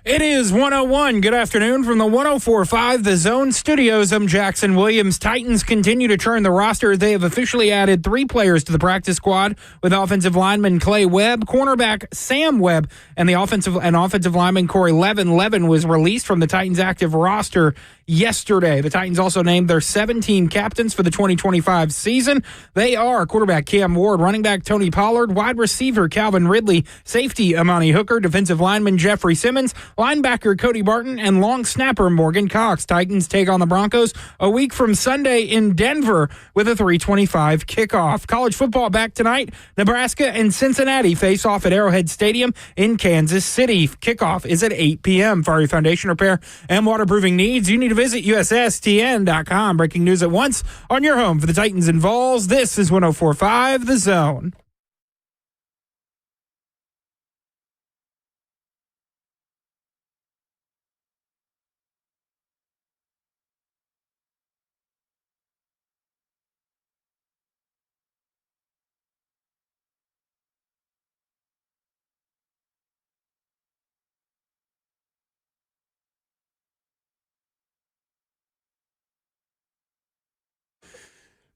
It is 101. Good afternoon from the 104.5 The Zone Studios. I'm Jackson Williams. Titans continue to churn the roster. They have officially added 3 players to the practice squad with offensive lineman Clay Webb, cornerback Sam Webb, and offensive lineman Corey Levin. Levin was released from the Titans active roster yesterday. The Titans also named their 17 captains for the 2025 season. They are quarterback Cam Ward, running back Tony Pollard, wide receiver Calvin Ridley, safety Amani Hooker, defensive lineman Jeffrey Simmons, linebacker Cody Barton, and long snapper Morgan Cox. Titans take on the Broncos a week from Sunday in Denver with a 3:25 kickoff. College football back tonight. Nebraska and Cincinnati face off at Arrowhead Stadium in Kansas City. Kickoff is at 8 p.m. For your foundation repair and waterproofing needs, you need to visit USSTN.com. Breaking news at once on your home for the Titans and Vols. This is 104.5 The Zone.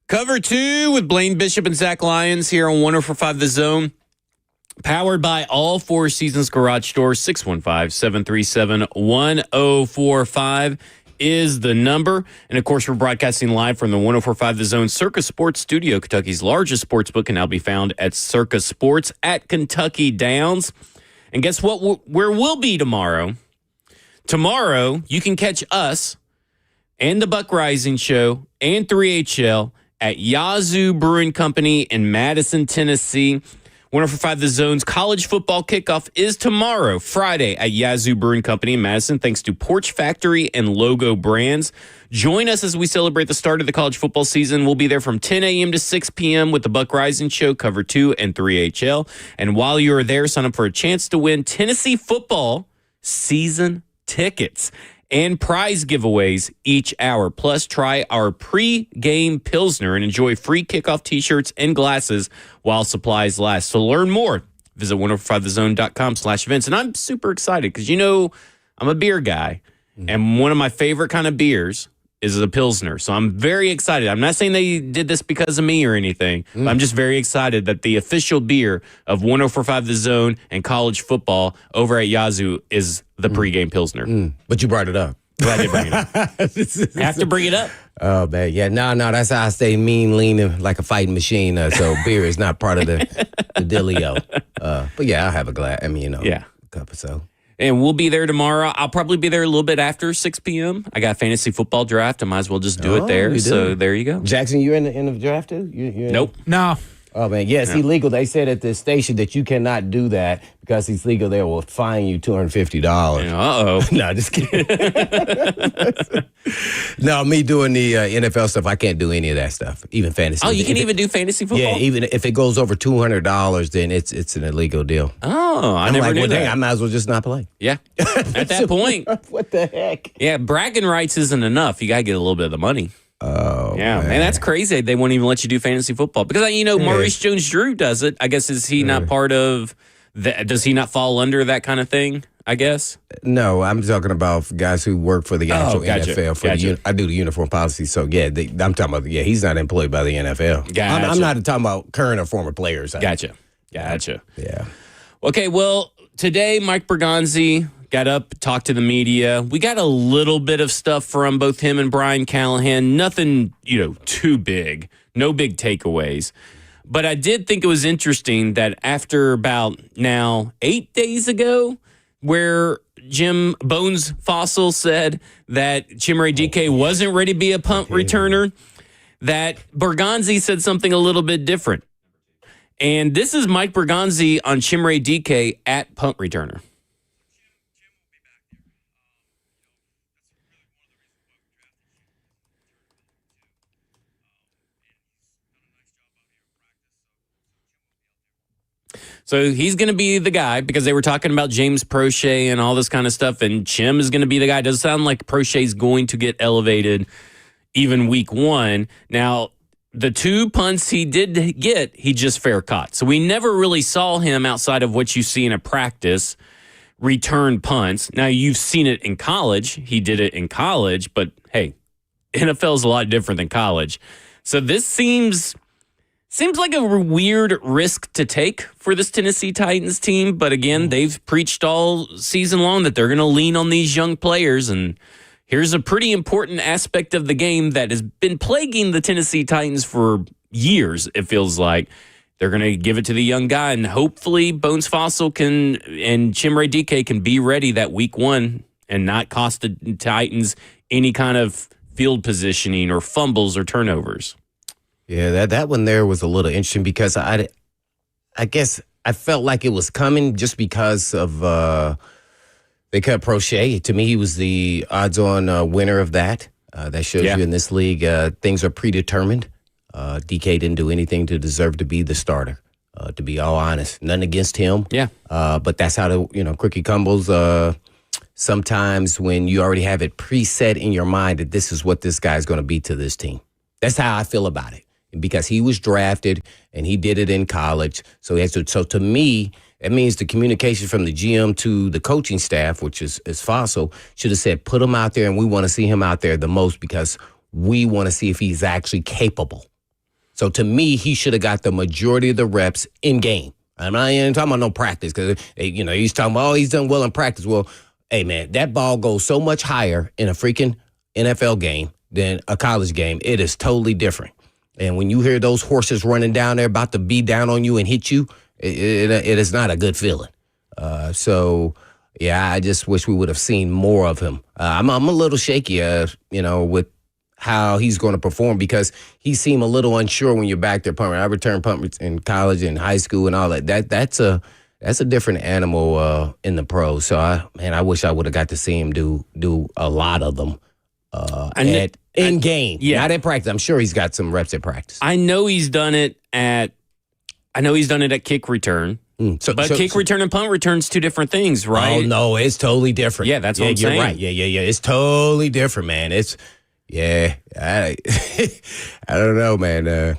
Cover 2 with Blaine Bishop and Zach Lyons here on 104.5 The Zone. Powered by all Four Seasons Garage Stores. 615-737-1045 is the number. And, of course, we're broadcasting live from the 104.5 The Zone Circus Sports Studio. Kentucky's largest sports book can now be found at Circus Sports at Kentucky Downs. And guess what? Where we'll be tomorrow? Tomorrow, you can catch us and the Buck Rising Show and 3HL at Yazoo Brewing Company in Madison, Tennessee. 104.5 The Zone's college football kickoff is tomorrow, Friday, at Yazoo Brewing Company in Madison, thanks to Porch Factory and Logo Brands. Join us as we celebrate the start of the college football season. We'll be there from 10 a.m. to 6 p.m. with the Buck Rising Show, Cover 2 and 3HL. And while you're there, sign up for a chance to win Tennessee football season tickets and prize giveaways each hour. Plus, try our pre-game Pilsner and enjoy free kickoff T-shirts and glasses while supplies last. So learn more. Visit 1045thezone.com/events. And I'm super excited because, I'm a beer guy. And one of my favorite kind of beers is a Pilsner. So I'm very excited. I'm not saying they did this because of me or anything. But I'm just very excited that the official beer of 104.5 The Zone and college football over at Yazoo is the pregame Pilsner. But you brought it up. Well, I did bring it up. Have to bring it up. Oh, man. Yeah, no, that's how I stay mean, lean, like a fighting machine. So beer is not part of the dealio. But yeah, I'll have a glass. A cup or so. And we'll be there tomorrow. I'll probably be there a little bit after 6 p.m. I got fantasy football draft. I might as well just do it there. So there you go. Jackson, you in the draft too? Nope. No. Oh, man. Yeah, it's illegal. They said at the station that you cannot do that because it's legal. They will fine you $250. Uh-oh. No, just kidding. No, me doing the NFL stuff, I can't do any of that stuff, even fantasy. Oh, you can even do fantasy football? Yeah, even if it goes over $200, then it's an illegal deal. Oh, I never knew that. Dang, I might as well just not play. Yeah. At that point. What the heck? Yeah, bragging rights isn't enough. You got to get a little bit of the money. Oh, yeah, man, that's crazy. They won't even let you do fantasy football because Maurice Jones-Drew does it. I guess is he not part of that? Does he not fall under that kind of thing? I guess. No, I'm talking about guys who work for the actual NFL. I do the uniform policy, so I'm talking about. Yeah, he's not employed by the NFL. Gotcha. I'm not talking about current or former players. Gotcha. Yeah. Okay, well, today Mike Bergonzi got up, talked to the media. We got a little bit of stuff from both him and Brian Callahan. Nothing, too big. No big takeaways. But I did think it was interesting that after about now 8 days ago, where Jim Bones Fossil said that Chimere DK wasn't ready to be a punt returner, that Bergonzi said something a little bit different. And this is Mike Bergonzi on Chimere DK at punt returner. So he's going to be the guy because they were talking about James Prochet and all this kind of stuff, and Chim is going to be the guy. It does sound like Prochet's going to get elevated even week one. Now, the two punts he did get, he just fair caught. So we never really saw him outside of what you see in a practice return punts. Now, you've seen it in college. He did it in college, but hey, NFL is a lot different than college. So this seems like a weird risk to take for this Tennessee Titans team. But again, they've preached all season long that they're going to lean on these young players. And here's a pretty important aspect of the game that has been plaguing the Tennessee Titans for years, it feels like. They're going to give it to the young guy, and hopefully Bones Fossil and Chimere Dike can be ready that week 1 and not cost the Titans any kind of field positioning or fumbles or turnovers. Yeah, that one there was a little interesting because I guess I felt like it was coming just because of they cut Prochet. To me, he was the odds-on winner of that. That shows you in this league things are predetermined. DK didn't do anything to deserve to be the starter, to be all honest. Nothing against him. Yeah. But that's how the cookie crumbles. Sometimes when you already have it preset in your mind that this is what this guy's going to be to this team. That's how I feel about it. Because he was drafted and he did it in college. So to me, that means the communication from the GM to the coaching staff, which is Fossil, should have said, put him out there and we want to see him out there the most because we want to see if he's actually capable. So to me, he should have got the majority of the reps in game. I'm not even talking about no practice because he's talking about, he's done well in practice. Well, hey, man, that ball goes so much higher in a freaking NFL game than a college game. It is totally different. And when you hear those horses running down there about to be down on you and hit you, it is not a good feeling. So, yeah, I just wish we would have seen more of him. I'm a little shaky, with how he's going to perform because he seemed a little unsure when you're back there punting. I returned punt in college and high school and all that. That's a different animal in the pros. So I wish I would have got to see him do a lot of them in game. Yeah, not at practice. I'm sure he's got some reps at practice. I know he's done it at kick return. But kick return and punt return's two different things, right? Oh no, it's totally different. Yeah, that's what I'm saying. You're right. Yeah. It's totally different, man. It's I don't know, man.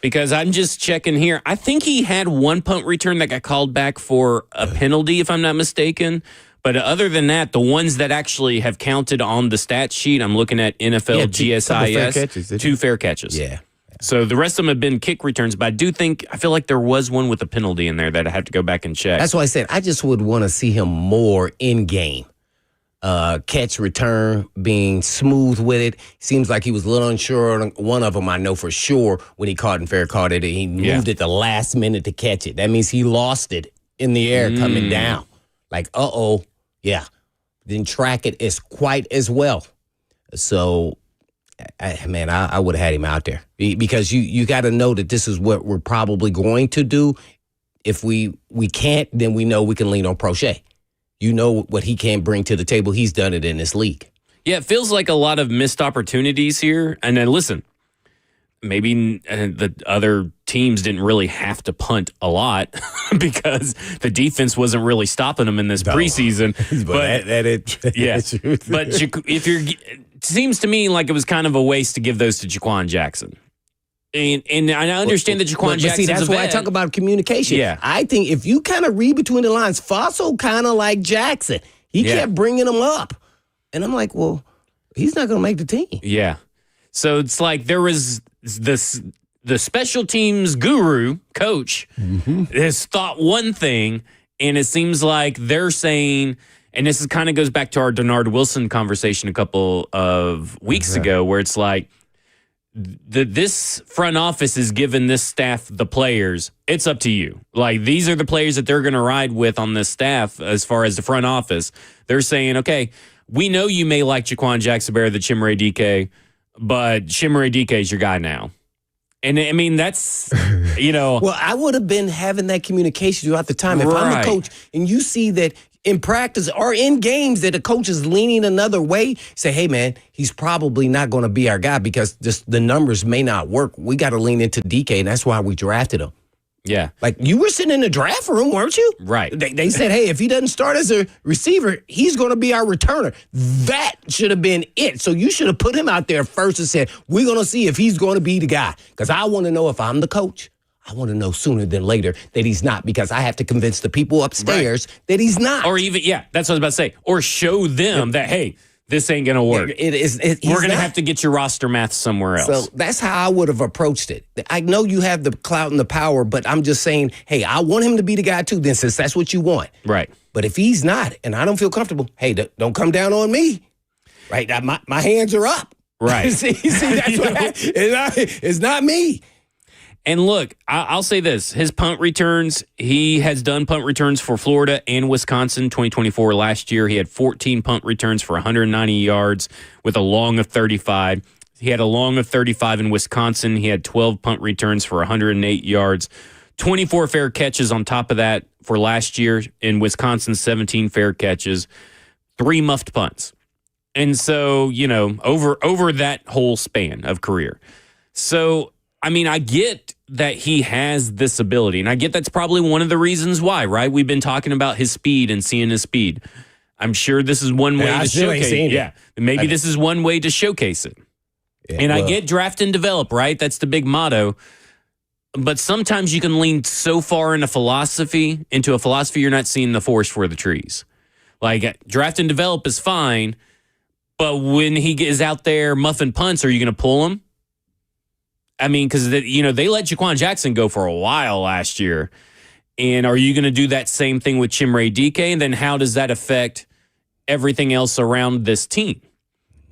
Because I'm just checking here. I think he had one punt return that got called back for a penalty, if I'm not mistaken. But other than that, the ones that actually have counted on the stat sheet, I'm looking at NFL GSIS, 2 fair catches. Yeah. So the rest of them have been kick returns, but I feel like there was one with a penalty in there that I have to go back and check. That's why I said I just would want to see him more in game. Catch return, being smooth with it. Seems like he was a little unsure on one of them. I know for sure when he caught it. He moved it the last minute to catch it. That means he lost it in the air coming down. Like, yeah. Didn't track it as quite as well. So, I would have had him out there because you got to know that this is what we're probably going to do. If we can't, then we know we can lean on Prochet. You know what he can bring to the table. He's done it in this league. Yeah, it feels like a lot of missed opportunities here. And then listen, maybe the other teams didn't really have to punt a lot because the defense wasn't really stopping them in this preseason. But it seems to me like it was kind of a waste to give those to Jaquan Jackson. And I understand that Jaquan Jackson. That's why I talk about communication. Yeah. I think if you kind of read between the lines, Fossil kind of like Jackson. He kept bringing him up. And I'm like, well, he's not going to make the team. Yeah. So it's like there was the special teams guru, coach, has thought one thing, and it seems like they're saying, and this kind of goes back to our Denard Wilson conversation a couple of weeks ago, where it's like, this front office is giving this staff the players. It's up to you. Like, these are the players that they're going to ride with on this staff as far as the front office. They're saying, okay, we know you may like Jaquan Jackson better than Chimere Dike, but Chimere Dike is your guy now. And, I mean, that's, Well, I would have been having that communication throughout the time. If I'm a coach and you see that in practice or in games that a coach is leaning another way, say, hey, man, he's probably not going to be our guy because just the numbers may not work. We got to lean into DK, and that's why we drafted him. Yeah. Like, you were sitting in the draft room, weren't you? Right. They said, hey, if he doesn't start as a receiver, he's going to be our returner. That should have been it. So you should have put him out there first and said, we're going to see if he's going to be the guy. Because I want to know if I'm the coach. I want to know sooner than later that he's not, because I have to convince the people upstairs that he's not. Or even, that's what I was about to say. Or show them that, hey, this ain't going to work. We're going to have to get your roster math somewhere else. So that's how I would have approached it. I know you have the clout and the power, but I'm just saying, hey, I want him to be the guy too, then, since that's what you want. Right. But if he's not, and I don't feel comfortable, hey, don't come down on me. Right? My hands are up. Right. see, that's what it's not me. And look, I'll say this. His punt returns, he has done punt returns for Florida and Wisconsin 2024. Last year, he had 14 punt returns for 190 yards with a long of 35. He had a long of 35 in Wisconsin. He had 12 punt returns for 108 yards. 24 fair catches on top of that for last year. In Wisconsin, 17 fair catches, 3 muffed punts. And so, over that whole span of career. So, I mean, I get that he has this ability, and I get that's probably one of the reasons why, right? We've been talking about his speed and seeing his speed. I'm sure this is one way to showcase it. Yeah, maybe this is one way to showcase it. Yeah, and I get draft and develop, right? That's the big motto. But sometimes you can lean so far into a philosophy you're not seeing the forest for the trees. Like, draft and develop is fine, but when he is out there muffing punts, are you going to pull him? I mean, because they let Jaquan Jackson go for a while last year. And are you going to do that same thing with Chimere Dike? And then how does that affect everything else around this team?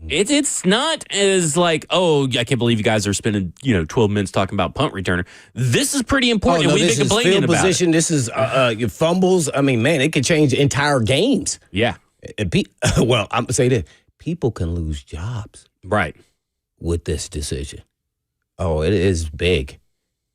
It's not as like, oh, I can't believe you guys are spending 12 minutes talking about punt returner. This is pretty important. And we've been complaining about position. This is your fumbles. I mean, man, it could change entire games. Yeah. Well, I'm going to say this. People can lose jobs. Right. With this decision. Oh, it is big.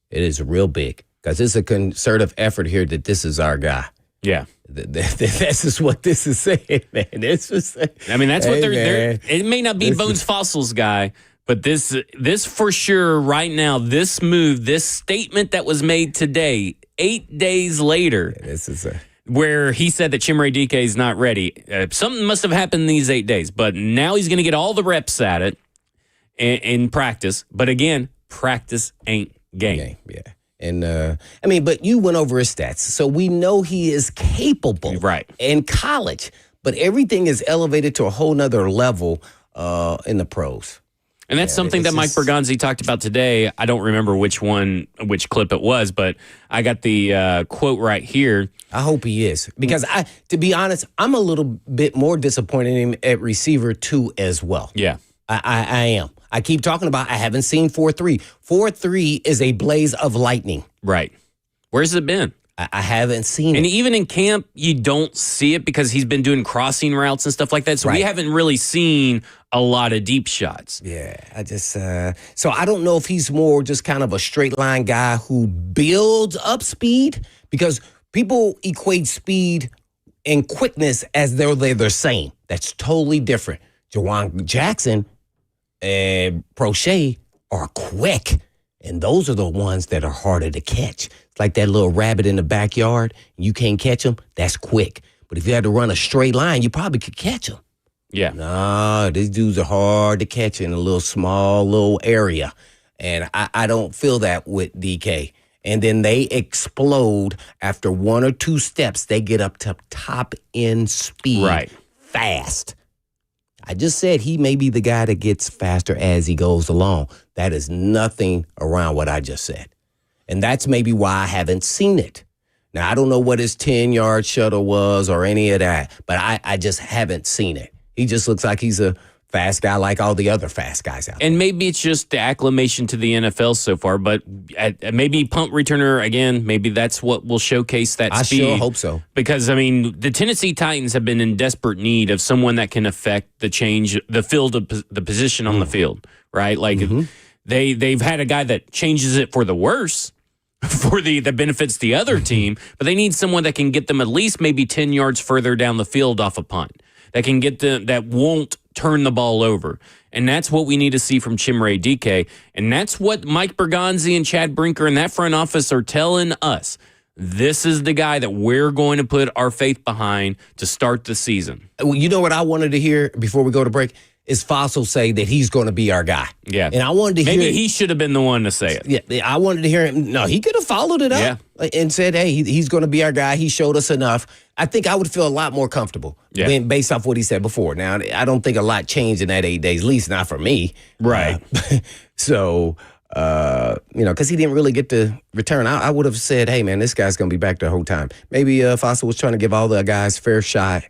It is real big, because it's a concerted effort here that this is our guy. Yeah. This is what this is saying, man. This is. I mean, that's what they're. It may not be Bones Fossils guy, but this for sure right now, this move, this statement that was made today, 8 days later. Yeah, this is where he said that Chimere Dike is not ready. Something must have happened in these 8 days, but now he's going to get all the reps at it in practice. But again, practice ain't game. Yeah. And I mean, but you went over his stats, so we know he is capable, right, in college. But everything is elevated to a whole nother level in the pros. And that's something that Mike Bergonzi talked about today. I don't remember which clip it was, but I got the quote right here. I hope he is, because to be honest, I'm a little bit more disappointed in him at receiver too as well. Yeah, I am. I keep talking about I haven't seen 4-3. 4-3 is a blaze of lightning. Right. Where's it been? I haven't seen it. And even in camp, you don't see it because he's been doing crossing routes and stuff like that. So we haven't really seen a lot of deep shots. Yeah, I just so I don't know if he's more just kind of a straight line guy who builds up speed, because people equate speed and quickness as though they're the same. That's totally different. Jaquan Jackson and Prochet are quick, and those are the ones that are harder to catch. It's like that little rabbit in the backyard, and you can't catch them. That's quick. But if you had to run a straight line, you probably could catch them. Yeah. No, these dudes are hard to catch in a little area, and I don't feel that with DK. And then they explode after 1 or 2 steps. They get up to top end speed, fast. I just said he may be the guy that gets faster as he goes along. That is nothing around what I just said. And that's maybe why I haven't seen it. Now, I don't know what his 10-yard shuttle was or any of that, but I just haven't seen it. He just looks like he's a fast guy like all the other fast guys out there. And maybe it's just the acclimation to the NFL so far, but maybe punt returner, again, maybe that's what will showcase that speed. I sure hope so. Because, I mean, the Tennessee Titans have been in desperate need of someone that can affect the change, the field, of the position on the field, right? Like, they've had a guy that changes it for the worse, that benefits the other team, but they need someone that can get them at least maybe 10 yards further down the field off a punt, that can get them, that won't turn the ball over. And that's what we need to see from Chimere Dike. And that's what Mike Bergonzi and Chad Brinker and that front office are telling us. This is the guy that we're going to put our faith behind to start the season. You know what I wanted to hear before we go to break? is Fossil say that he's going to be our guy. Yeah. And I wanted to hear Maybe he should have been the one to say it. Yeah, I wanted to hear him. No, he could have followed it up and said, hey, he's going to be our guy. He showed us enough. I think I would feel a lot more comfortable based off what he said before. Now, I don't think a lot changed in that 8 days, at least not for me. Right. So, because he didn't really get to return, I would have said, hey, man, this guy's going to be back the whole time. Maybe Fossil was trying to give all the guys fair shot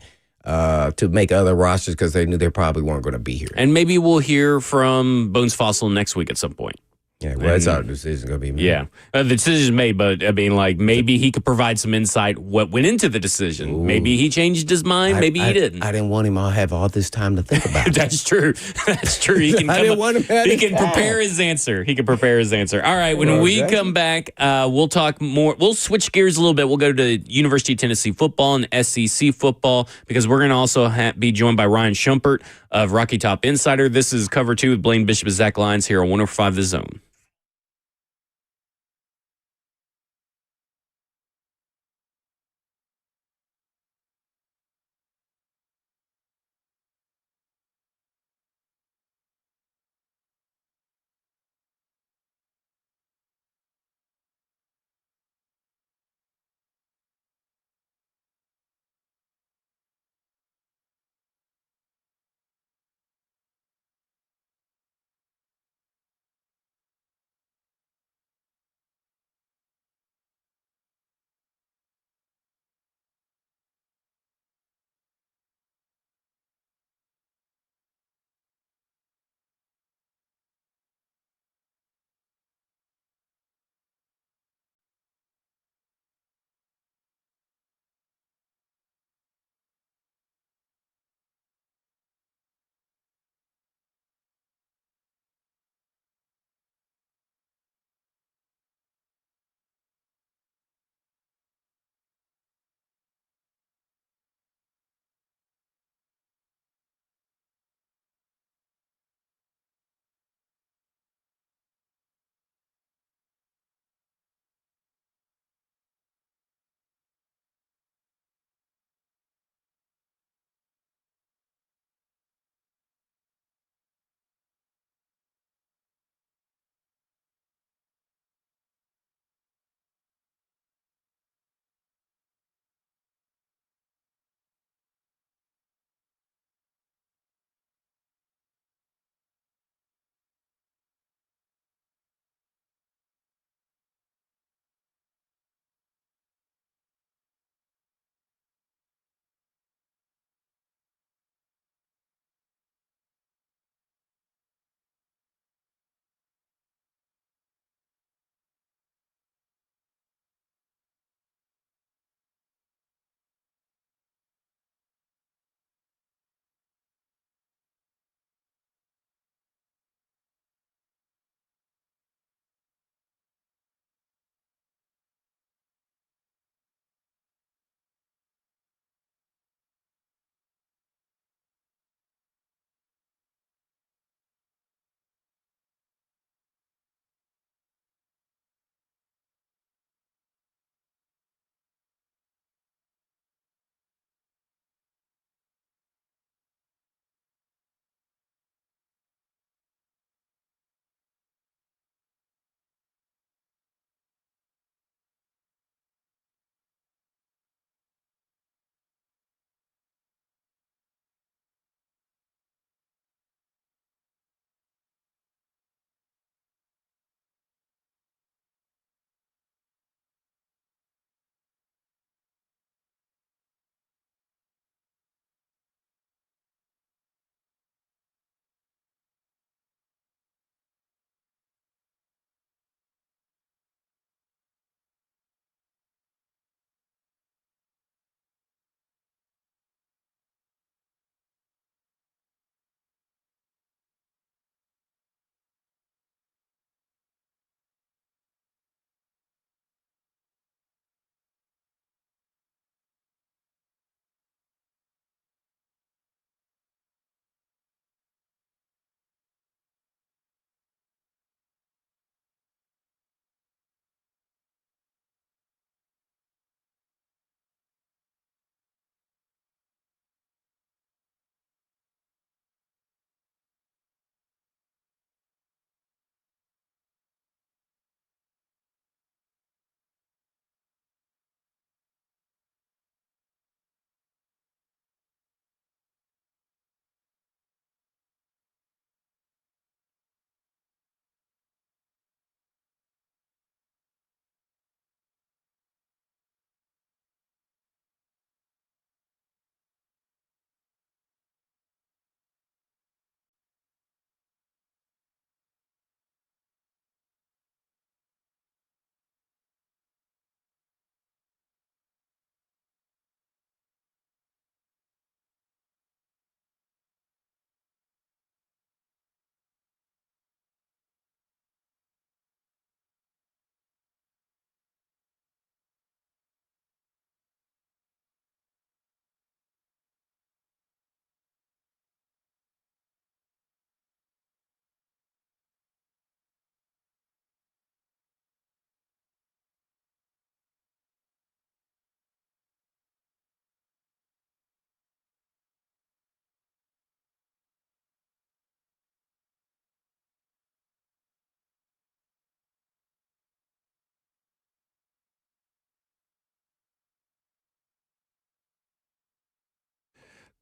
to make other rosters because they knew they probably weren't going to be here. And maybe we'll hear from Bones Fossil next week at some point. Yeah, well, that's our decision going to be made. Yeah, the decision's made, but I mean, like, maybe he could provide some insight what went into the decision. Ooh. Maybe he changed his mind. Maybe he didn't. I didn't want him to have all this time to think about it. That's true. That's true. He can, he can prepare his answer. He can prepare his answer. All right, when we come back, we'll talk more. We'll switch gears a little bit. We'll go to University of Tennessee football and SEC football because we're going to also be joined by Ryan Schumpert of Rocky Top Insider. This is Cover 2 with Blaine Bishop and Zach Lyons here on 105 The Zone.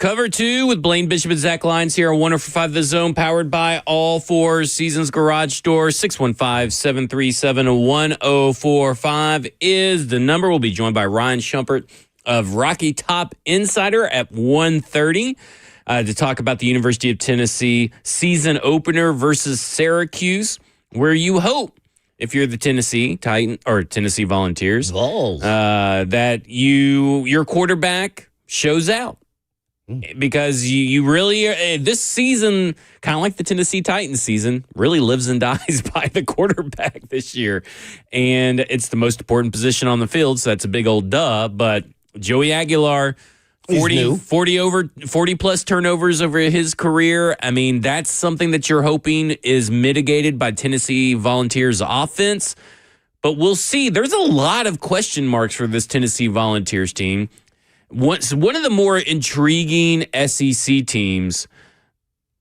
Cover 2 with Blaine Bishop and Zach Lyons here on 104.5 The Zone, powered by All Four Seasons Garage Door. 615-737-1045 is the number. We'll be joined by Ryan Shumpert of Rocky Top Insider at 1:30 to talk about the University of Tennessee season opener versus Syracuse, where you hope, if you're the Tennessee Titan or Tennessee Volunteers, that your quarterback shows out. Because you really this season, kind of like the Tennessee Titans season, really lives and dies by the quarterback this year. And it's the most important position on the field, so that's a big old duh. But Joey Aguilar, 40 plus turnovers over his career. I mean, that's something that you're hoping is mitigated by Tennessee Volunteers offense. But we'll see. There's a lot of question marks for this Tennessee Volunteers team. One of the more intriguing SEC teams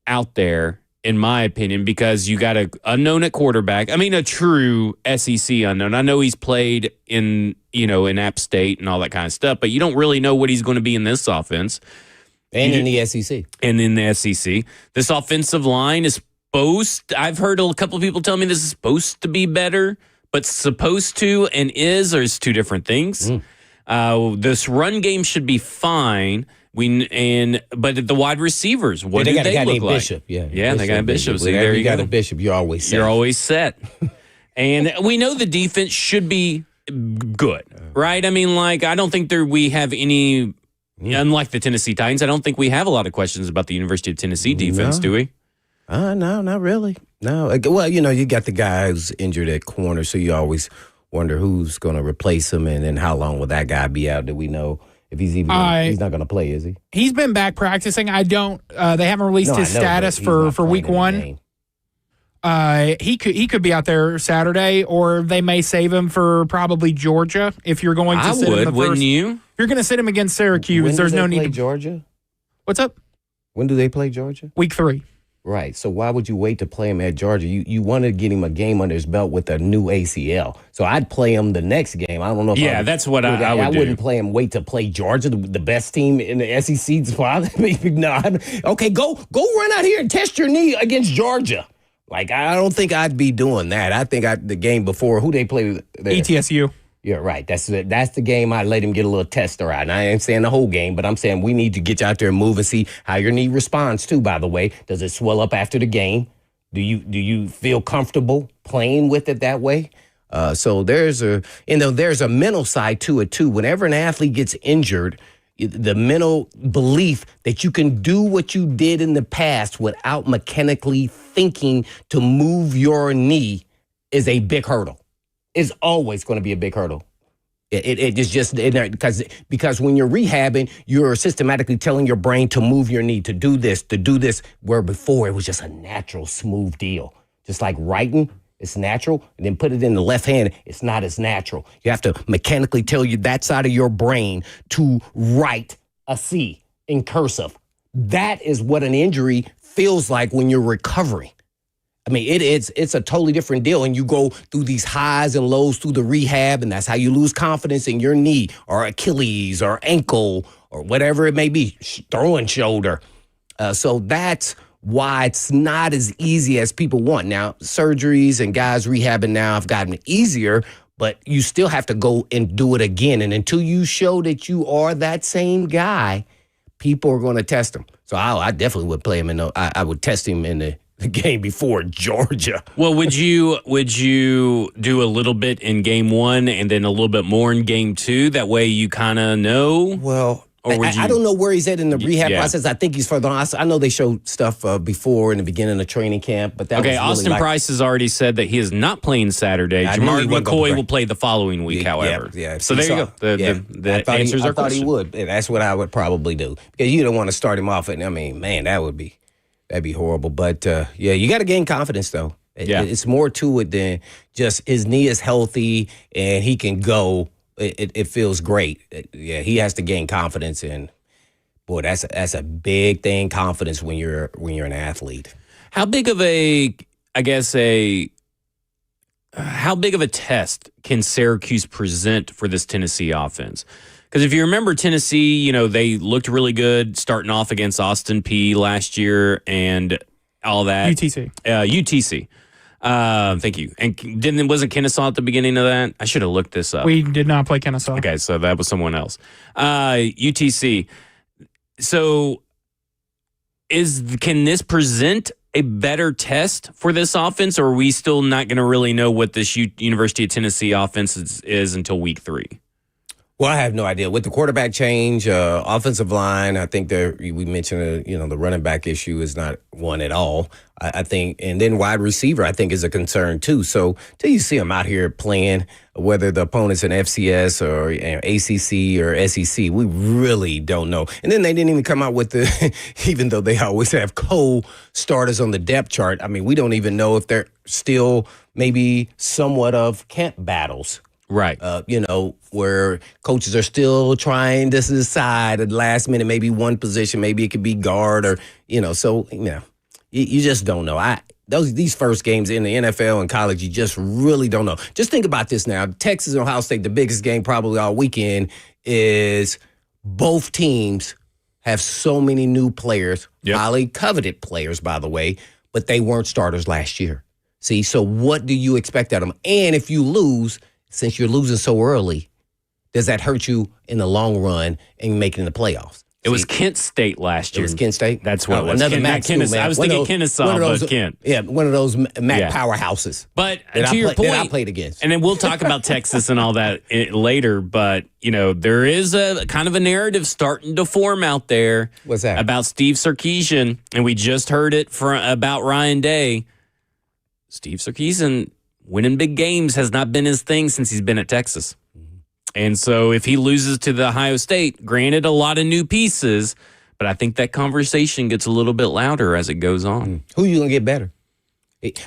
out there, in my opinion, because you got an unknown at quarterback. I mean, a true SEC unknown. I know he's played in App State and all that kind of stuff, but you don't really know what he's going to be in this offense. And in the SEC. And in the SEC. This offensive line is I've heard a couple of people tell me this is supposed to be better, but supposed to and is two different things. This run game should be fine. But the wide receivers, what do they look like? Bishop, they got Bishop. So there you got go. a Bishop, you're always set. You're always set. And we know the defense should be good, right? I mean, I don't think we have any. Unlike the Tennessee Titans, I don't think we have a lot of questions about the University of Tennessee defense, do we? No, not really. No. Well, you got the guy who's injured at corner, so you always wonder who's going to replace him, and then how long will that guy be out? Do we know if he's even? He's not going to play, is he? He's been back practicing. I don't. They haven't released his status for week one. He could be out there Saturday, or they may save him for probably Georgia. If you're going to sit him the first, wouldn't you? If you're going to sit him against Syracuse, there's no need to Georgia. What's up? When do they play Georgia? Week 3. Right. So why would you wait to play him at Georgia? You want to get him a game under his belt with a new ACL. So I'd play him the next game. I don't know if that's what I would do. I wouldn't play him, wait to play Georgia, the best team in the SEC. Okay, go run out here and test your knee against Georgia. I don't think I'd be doing that. I think the game before, who they play there? ETSU. Yeah, right. That's the game I'd let him get a little tester out. And I ain't saying the whole game, but I'm saying we need to get you out there and move and see how your knee responds too, by the way. Does it swell up after the game? Do you feel comfortable playing with it that way? So there's a mental side to it too. Whenever an athlete gets injured, the mental belief that you can do what you did in the past without mechanically thinking to move your knee is a big hurdle. Is always going to be a big hurdle. It is just because when you're rehabbing, you're systematically telling your brain to move your knee, to do this, where before it was just a natural, smooth deal. Just like writing, it's natural, and then put it in the left hand, it's not as natural. You have to mechanically tell you that side of your brain to write a C in cursive. That is what an injury feels like when you're recovering. I mean, it's a totally different deal, and you go through these highs and lows through the rehab, and that's how you lose confidence in your knee or Achilles or ankle or whatever it may be, throwing shoulder. So that's why it's not as easy as people want. Now, surgeries and guys rehabbing now have gotten easier, but you still have to go and do it again. And until you show that you are that same guy, people are going to test him. So I definitely would play him I would test him in the game before Georgia. Well, would you do a little bit in game 1 and then a little bit more in game 2? That way you kind of know? Well, I don't know where he's at in the rehab process. I think he's further on. I know they showed stuff before in the beginning of training camp, but that was really Austin Price has already said that he is not playing Saturday. Jamar McCoy will play the following week, however. Yeah. So there you go. The answers are questions. I thought he would. That's what I would probably do, because you don't want to start him off. And I mean, man, that'd be horrible. But you got to gain confidence though. It's more to it than just his knee is healthy and he can go. It feels great. He has to gain confidence, and boy, that's a big thing. Confidence when you're an athlete. How big of how big of a test can Syracuse present for this Tennessee offense? Because if you remember Tennessee, they looked really good starting off against Austin Peay last year and all that. UTC. UTC. Thank you. And wasn't Kennesaw at the beginning of that? I should have looked this up. We did not play Kennesaw. Okay, so that was someone else. UTC. So can this present a better test for this offense, or are we still not going to really know what this University of Tennessee offense is until week 3? Well, I have no idea. With the quarterback change, offensive line, I think we mentioned, the running back issue is not one at all. I think, and then wide receiver, I think, is a concern too. So till you see them out here playing, whether the opponent's an FCS or ACC or SEC, we really don't know. And then they didn't even come out with even though they always have co-starters on the depth chart. I mean, we don't even know if they're still maybe somewhat of camp battles. Right. Where coaches are still trying to decide at the last minute, maybe one position, maybe it could be guard or, so, you just don't know. These first games in the NFL and college, you just really don't know. Just think about this now. Texas and Ohio State, the biggest game probably all weekend is both teams have so many new players, highly coveted players, by the way, but they weren't starters last year. See, so what do you expect out of them? And if you lose, since you're losing so early, does that hurt you in the long run in making the playoffs? It was Kent State last year. It was Kent State? That's what it was. Another MAC school, man. I was thinking Kennesaw, but Kent. Yeah, one of those MAC powerhouses. But to your point, that I played against. And then we'll talk about Texas and all that later, but, there is a kind of a narrative starting to form out there. What's that? About Steve Sarkisian, and we just heard it about Ryan Day. Steve Sarkisian winning big games has not been his thing since he's been at Texas. And so if he loses to the Ohio State, granted a lot of new pieces, but I think that conversation gets a little bit louder as it goes on. Who are you going to get better?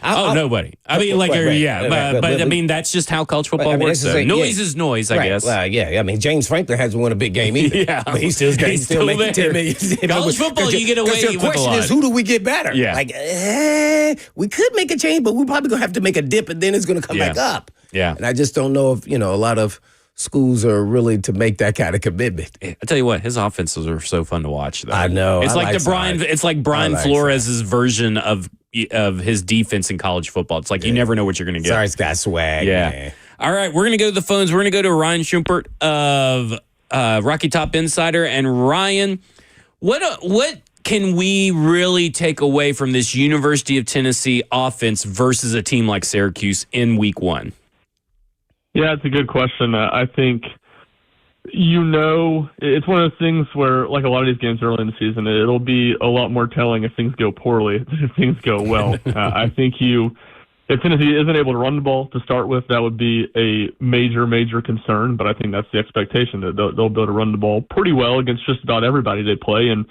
Nobody. I mean, but I mean, that's just how college football works. Noise is noise, I guess. Well, yeah. I mean, James Franklin hasn't won a big game either. But he's still making $10 million. College football, you get away with a lot. Because your question is, who do we get better? Yeah. We could make a change, but we're probably going to have to make a dip, and then it's going to come back up. Yeah. And I just don't know if, a lot of schools are willing to make that kind of commitment. I tell you what, his offenses are so fun to watch, though. I know. It's like Brian Flores' version of his defense in college football. It's like you never know what you're going to get. Sorry, it's got swag. Yeah. Man. All right, we're going to go to the phones. We're going to go to Ryan Schumpert of Rocky Top Insider. And Ryan, what can we really take away from this University of Tennessee offense versus a team like Syracuse in week 1? Yeah, it's a good question. I think, it's one of those things where, like a lot of these games early in the season, it'll be a lot more telling if things go poorly than if things go well. I think if Tennessee isn't able to run the ball to start with, that would be a major, major concern. But I think that's the expectation, that they'll be able to run the ball pretty well against just about everybody they play. And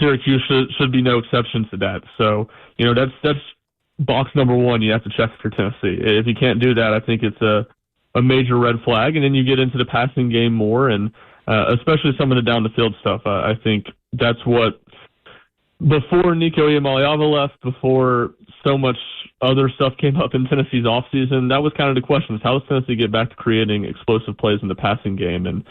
Syracuse should be no exception to that. So, that's box number 1 you have to check for Tennessee. If you can't do that, I think it's a major red flag. And then you get into the passing game more, and especially some of the down the field stuff. I think that's what, before Nico Iamaleava left, before so much other stuff came up in Tennessee's offseason, that was kind of the question, is how does Tennessee get back to creating explosive plays in the passing game? And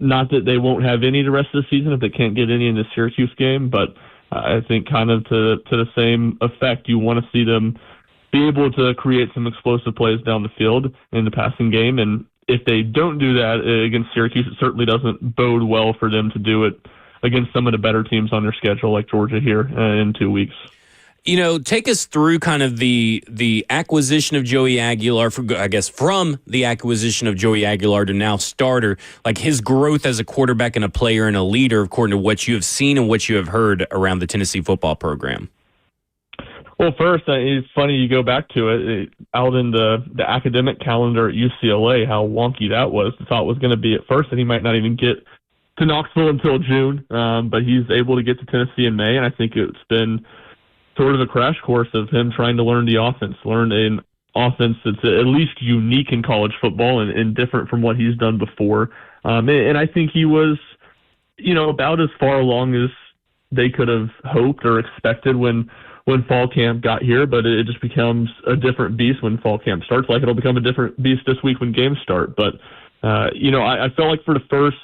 not that they won't have any the rest of the season if they can't get any in the Syracuse game, but I think kind of to the same effect, you want to see them be able to create some explosive plays down the field in the passing game. And if they don't do that against Syracuse, it certainly doesn't bode well for them to do it against some of the better teams on their schedule, like Georgia here in 2 weeks. Take us through kind of the acquisition of Joey Aguilar, from the acquisition of Joey Aguilar to now starter, like his growth as a quarterback and a player and a leader, according to what you have seen and what you have heard around the Tennessee football program. Well, first, it's funny you go back to it out in the academic calendar at UCLA, how wonky that was. I thought it was going to be at first that he might not even get to Knoxville until June, but he's able to get to Tennessee in May, and I think it's been sort of a crash course of him trying to learn the offense, learn an offense that's at least unique in college football and different from what he's done before. And I think he was, about as far along as they could have hoped or expected when fall camp got here, but it just becomes a different beast when fall camp starts, like it'll become a different beast this week when games start. But I felt like for the first,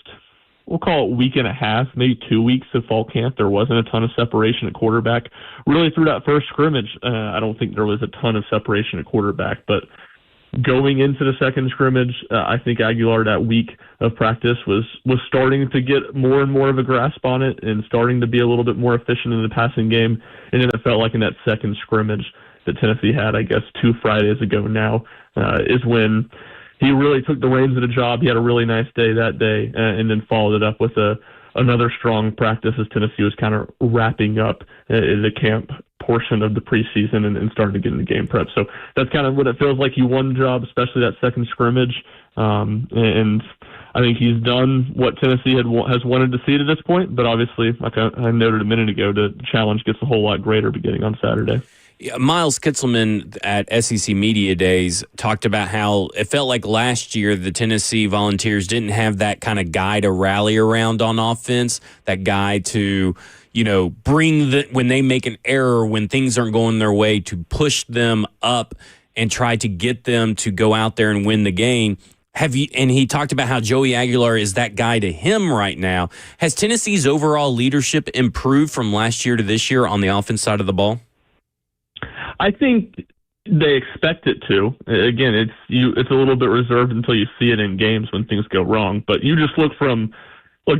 we'll call it week and a half, maybe 2 weeks of fall camp, there wasn't a ton of separation at quarterback. Really through that first scrimmage, I don't think there was a ton of separation at quarterback, but going into the second scrimmage, I think Aguilar that week of practice was starting to get more and more of a grasp on it and starting to be a little bit more efficient in the passing game. And then it felt like in that second scrimmage that Tennessee had, I guess 2 Fridays ago now, is when he really took the reins of the job. He had a really nice day that day, and then followed it up with another strong practice as Tennessee was kind of wrapping up the camp portion of the preseason and starting to get into game prep. So that's kind of what it feels like. He won the job, especially that second scrimmage. And I think he's done what Tennessee has wanted to see to this point. But obviously, like I noted a minute ago, the challenge gets a whole lot greater beginning on Saturday. Yeah, Miles Kitzelman at SEC Media Days talked about how it felt like last year the Tennessee Volunteers didn't have that kind of guy to rally around on offense, that guy to, bring when they make an error, when things aren't going their way, to push them up and try to get them to go out there and win the game. And he talked about how Joey Aguilar is that guy to him right now. Has Tennessee's overall leadership improved from last year to this year on the offense side of the ball? I think they expect it to. Again, it's a little bit reserved until you see it in games when things go wrong. But you just look,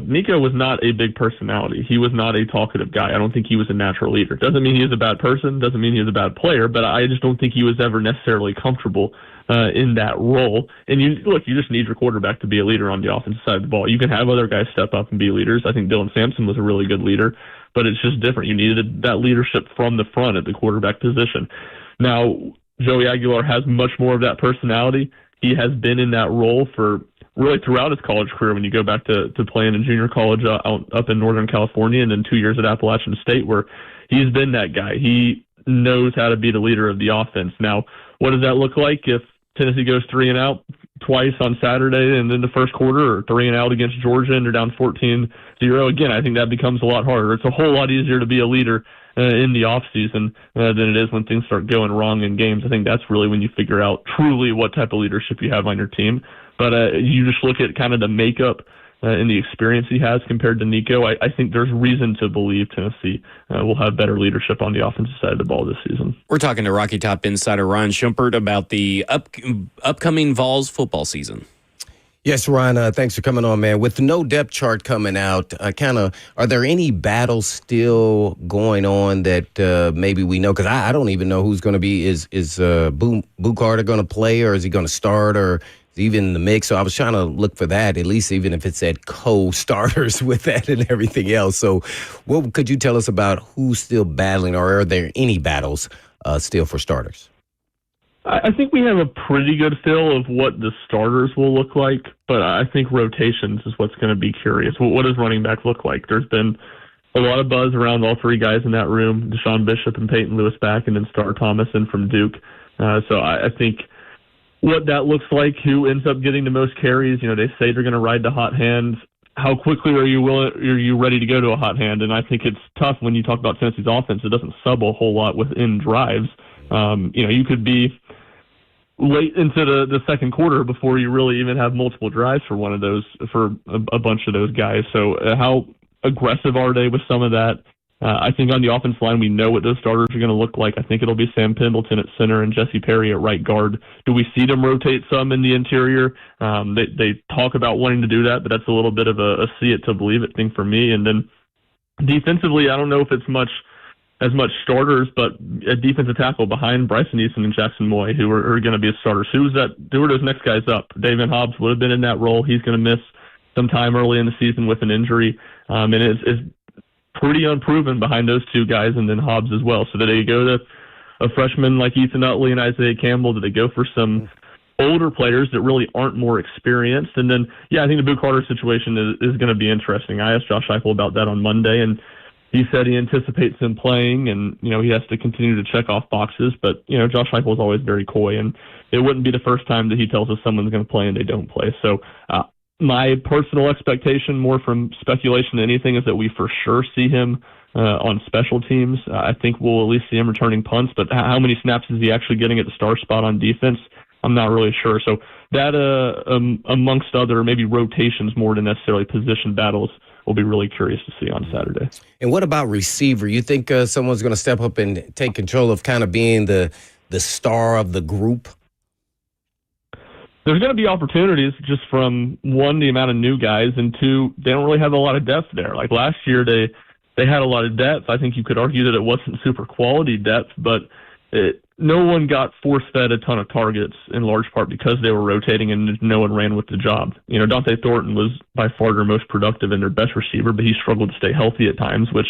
Nico was not a big personality. He was not a talkative guy. I don't think he was a natural leader. Doesn't mean he is a bad person. Doesn't mean he is a bad player. But I just don't think he was ever necessarily comfortable in that role. And you just need your quarterback to be a leader on the offensive side of the ball. You can have other guys step up and be leaders. I think Dylan Sampson was a really good leader. But it's just different. You needed that leadership from the front at the quarterback position. Now, Joey Aguilar has much more of that personality. He has been in that role for really throughout his college career. When you go back to playing in junior college up in Northern California, and then 2 years at Appalachian State, where he's been that guy. He knows how to be the leader of the offense. Now, what does that look like if Tennessee goes 3-and-out twice on Saturday and in the first quarter, or 3-and-out against Georgia and they're down 14-0? Again, I think that becomes a lot harder. It's a whole lot easier to be a leader in the offseason than it is when things start going wrong in games. I think that's really when you figure out truly what type of leadership you have on your team. But you just look at kind of the makeup and the experience he has compared to Nico. I think there's reason to believe Tennessee will have better leadership on the offensive side of the ball this season. We're talking to Rocky Top insider Ron Schumpert about the upcoming Vols football season. Yes, Ron, thanks for coming on, man. With no depth chart coming out, are there any battles still going on that maybe we know? Because I don't even know who's going to be. Is Boo Carter going to play, or is he going to start, or even in the mix? So I was trying to look for that, at least even if it's at co-starters with that and everything else. So what could you tell us about who's still battling, or are there any battles still for starters? I think we have a pretty good feel of what the starters will look like, but I think rotations is what's going to be curious. What does running back look like? There's been a lot of buzz around all three guys in that room, Deshaun Bishop and Peyton Lewis back, and then Star Thomason from Duke. So I think what that looks like, who ends up getting the most carries, they say they're going to ride the hot hand. How quickly are you ready to go to a hot hand? And I think it's tough when you talk about Tennessee's offense. It doesn't sub a whole lot within drives. You could be late into the second quarter before you really even have multiple drives for one of those, for a bunch of those guys. So how aggressive are they with some of that? I think on the offensive line, we know what those starters are going to look like. I think it'll be Sam Pendleton at center and Jesse Perry at right guard. Do we see them rotate some in the interior? They talk about wanting to do that, but that's a little bit of a see it to believe it thing for me. And then defensively, I don't know if it's as much starters, but a defensive tackle behind Bryson Easton and Jackson Moy, who are going to be starters. Who are those next guys up? David Hobbs would have been in that role. He's going to miss some time early in the season with an injury. And it's pretty unproven behind those two guys, and then Hobbs as well. So do they go to a freshman like Ethan Utley and Isaiah Campbell? Do they go for some older players that really aren't more experienced? And then, I think the Boo Carter situation is going to be interesting. I asked Josh Heupel about that on Monday, and he said he anticipates him playing, and he has to continue to check off boxes. But Josh Heupel is always very coy, and it wouldn't be the first time that he tells us someone's going to play and they don't play. So my personal expectation, more from speculation than anything, is that we for sure see him on special teams. I think we'll at least see him returning punts, but how many snaps is he actually getting at the star spot on defense? I'm not really sure. So that, amongst other maybe rotations more than necessarily position battles, we'll be really curious to see on Saturday. And what about receiver? You think someone's going to step up and take control of kind of being the star of the group? There's going to be opportunities just from, one, the amount of new guys, and two, they don't really have a lot of depth there. Like last year, they had a lot of depth. I think you could argue that it wasn't super quality depth, but no one got force-fed a ton of targets in large part because they were rotating and no one ran with the job. You know, Dante Thornton was by far their most productive and their best receiver, but he struggled to stay healthy at times, which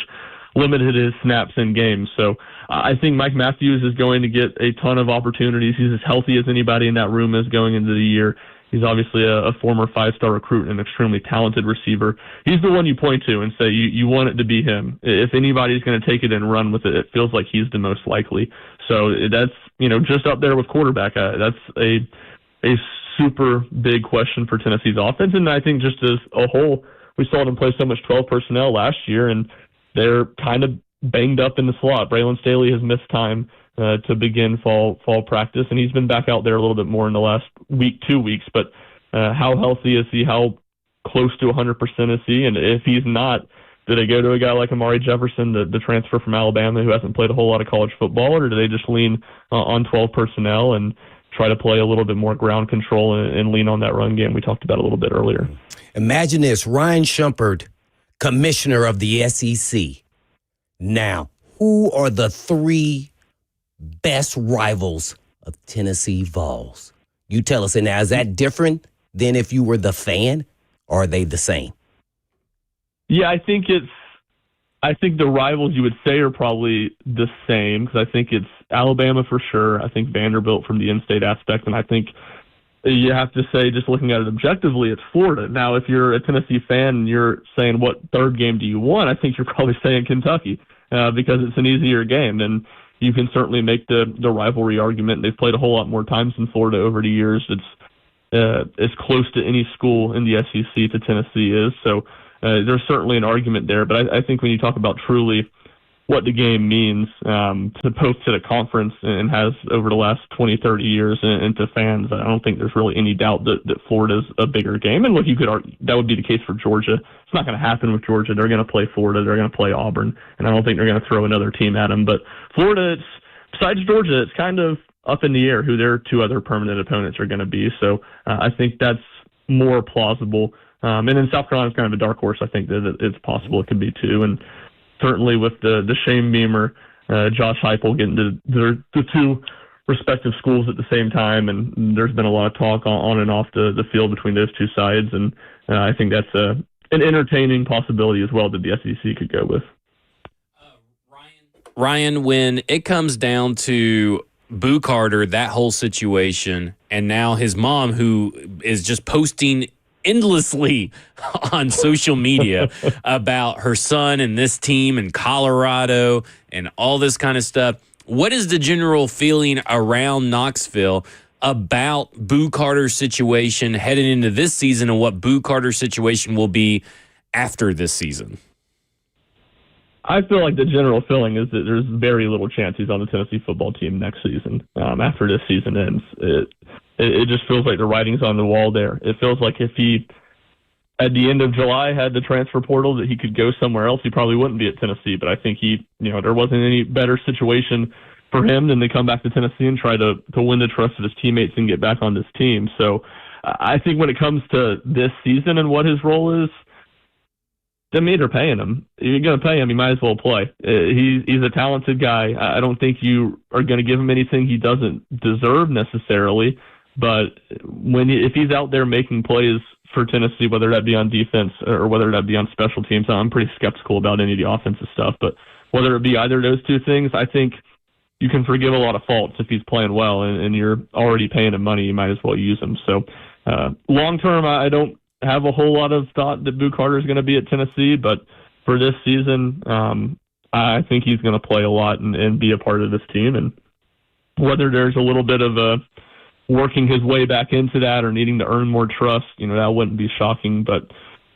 limited his snaps in games. So I think Mike Matthews is going to get a ton of opportunities. He's as healthy as anybody in that room is going into the year. He's obviously a former 5-star recruit and an extremely talented receiver. He's the one you point to and say you want it to be him. If anybody's going to take it and run with it, it feels like he's the most likely. So that's, you know, just up there with quarterback. That's a super big question for Tennessee's offense. And I think just as a whole, we saw them play so much 12 personnel last year, and they're kind of banged up in the slot. Braylon Staley has missed time to begin fall practice, and he's been back out there a little bit more in the last week, 2 weeks. But how healthy is he? How close to 100% is he? And if he's not, do they go to a guy like Amari Jefferson, the transfer from Alabama, who hasn't played a whole lot of college football, or do they just lean on 12 personnel and try to play a little bit more ground control and lean on that run game we talked about a little bit earlier? Imagine this, Ryan Shumpert, commissioner of the SEC. Now, who are the 3 best rivals of Tennessee Vols? You tell us. And now, is that different than if you were the fan, or are they the same? Yeah, I think the rivals you would say are probably the same, because I think it's Alabama for sure. I think Vanderbilt from the in-state aspect, and I think you have to say, just looking at it objectively, it's Florida. Now, if you're a Tennessee fan and you're saying what third game do you want, I think you're probably saying Kentucky because it's an easier game. And you can certainly make the rivalry argument. They've played a whole lot more times than Florida over the years. It's as close to any school in the SEC to Tennessee is. So there's certainly an argument there. But I think when you talk about truly what the game means to both to the conference and has over the last 20, 30 years and to fans, I don't think there's really any doubt that Florida's a bigger game. And look, you could argue that would be the case for Georgia. It's not going to happen with Georgia. They're going to play Florida. They're going to play Auburn. And I don't think they're going to throw another team at them. But Florida, besides Georgia, it's kind of up in the air who their 2 other permanent opponents are going to be. So I think that's more plausible. And then South Carolina's kind of a dark horse. I think that it's possible it could be too. And certainly with the Shane Beamer, Josh Heupel getting to the 2 respective schools at the same time, and there's been a lot of talk on and off the field between those 2 sides, and I think that's an entertaining possibility as well that the SEC could go with. Ryan, when it comes down to Boo Carter, that whole situation, and now his mom, who is just posting endlessly on social media about her son and this team in Colorado and all this kind of stuff. What is the general feeling around Knoxville about Boo Carter's situation heading into this season, and what Boo Carter's situation will be after this season? I feel like the general feeling is that there's very little chance he's on the Tennessee football team next season. After this season ends, it just feels like the writing's on the wall there. It feels like if he, at the end of July, had the transfer portal that he could go somewhere else, he probably wouldn't be at Tennessee. But I think there wasn't any better situation for him than to come back to Tennessee and try to win the trust of his teammates and get back on this team. So I think when it comes to this season and what his role is, I mean, they're paying him. You're going to pay him. He might as well play. He's a talented guy. I don't think you are going to give him anything he doesn't deserve necessarily. But if he's out there making plays for Tennessee, whether that be on defense or whether that be on special teams, I'm pretty skeptical about any of the offensive stuff. But whether it be either of those 2 things, I think you can forgive a lot of faults if he's playing well and you're already paying him money. You might as well use him. So long term, I don't have a whole lot of thought that Boo Carter is going to be at Tennessee, but for this season, I think he's going to play a lot and be a part of this team. And whether there's a little bit of working his way back into that or needing to earn more trust, that wouldn't be shocking. But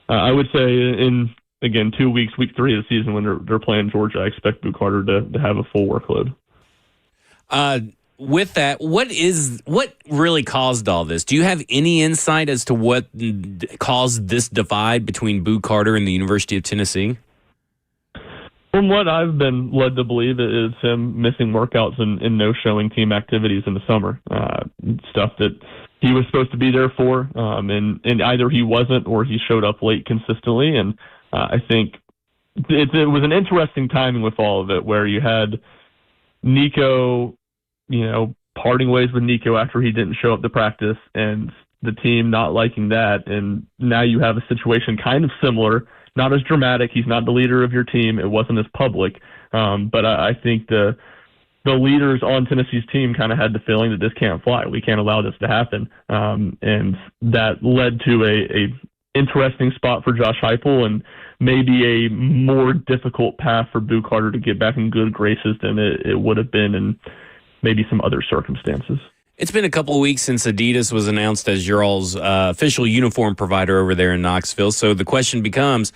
I would say in, again, 2 weeks, week 3 of the season when they're playing Georgia, I expect Boo Carter to have a full workload. with that, what really caused all this? Do you have any insight as to what caused this divide between Boo Carter and the University of Tennessee? From what I've been led to believe, it is him missing workouts and no showing team activities in the summer. Stuff that he was supposed to be there for, and either he wasn't or he showed up late consistently. And I think it was an interesting timing with all of it, where you had Nico, parting ways with Nico after he didn't show up to practice, and the team not liking that. And now you have a situation kind of similar. Not as dramatic. He's not the leader of your team. It wasn't as public. But I think the leaders on Tennessee's team kind of had the feeling that this can't fly. We can't allow this to happen. And that led to a interesting spot for Josh Heupel and maybe a more difficult path for Boo Carter to get back in good graces than it would have been in maybe some other circumstances. It's been a couple of weeks since Adidas was announced as your all's official uniform provider over there in Knoxville. So the question becomes,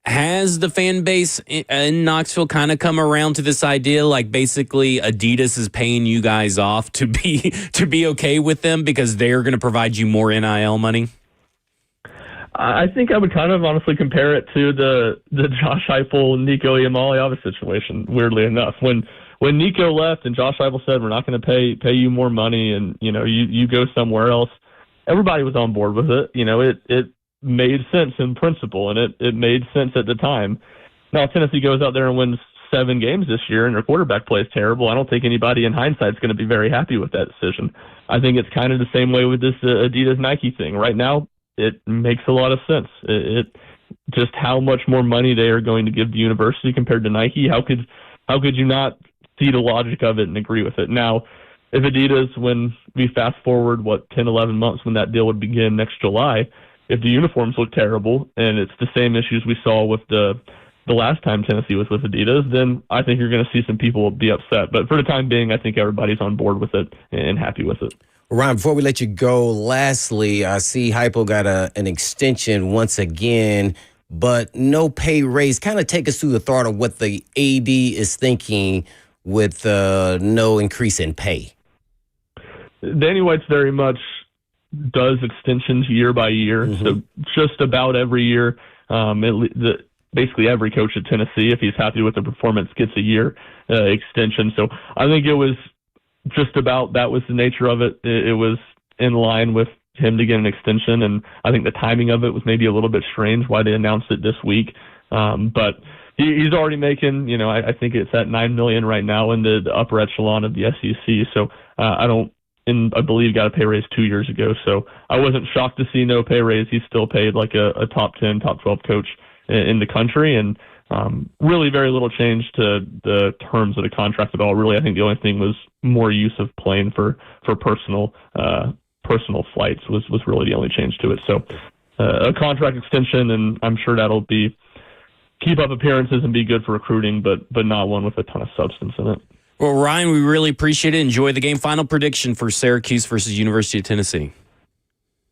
has the fan base in Knoxville kind of come around to this idea, like basically Adidas is paying you guys off to be okay with them because they're going to provide you more NIL money? I think I would kind of honestly compare it to the Josh Heupel, Nico Iamaleava situation, weirdly enough. When Nico left and Josh Heupel said, we're not going to pay you more money and, you go somewhere else, everybody was on board with it. It made sense in principle, and it made sense at the time. Now, Tennessee goes out there and wins 7 games this year, and their quarterback play is terrible. I don't think anybody in hindsight is going to be very happy with that decision. I think it's kind of the same way with this Adidas Nike thing. Right now, it makes a lot of sense. It just how much more money they are going to give the university compared to Nike. How could you not see the logic of it and agree with it? Now, if Adidas, when we fast forward, 10, 11 months when that deal would begin next July, if the uniforms look terrible and it's the same issues we saw with the last time Tennessee was with Adidas, then I think you're going to see some people be upset. But for the time being, I think everybody's on board with it and happy with it. Ryan, before we let you go, lastly, I see Heupel got an extension once again, but no pay raise. Kind of take us through the thought of what the AD is thinking with no increase in pay. Danny White's very much does extensions year by year. Mm-hmm. So just about every year, basically every coach at Tennessee, if he's happy with the performance, gets a year extension. So I think it was just about that was the nature of it. It was in line with him to get an extension, and I think the timing of it was maybe a little bit strange why they announced it this week. But he's already making, I think it's at $9 million right now in the upper echelon of the SEC. So I believe got a pay raise 2 years ago. So I wasn't shocked to see no pay raise. He's still paid like a top 10, top 12 coach in the country, and really very little change to the terms of the contract at all. Really, I think the only thing was more use of plane for personal flights was really the only change to it. So a contract extension, and I'm sure that'll keep up appearances and be good for recruiting, but not one with a ton of substance in it. Well, Ryan, we really appreciate it. Enjoy the game. Final prediction for Syracuse versus University of Tennessee.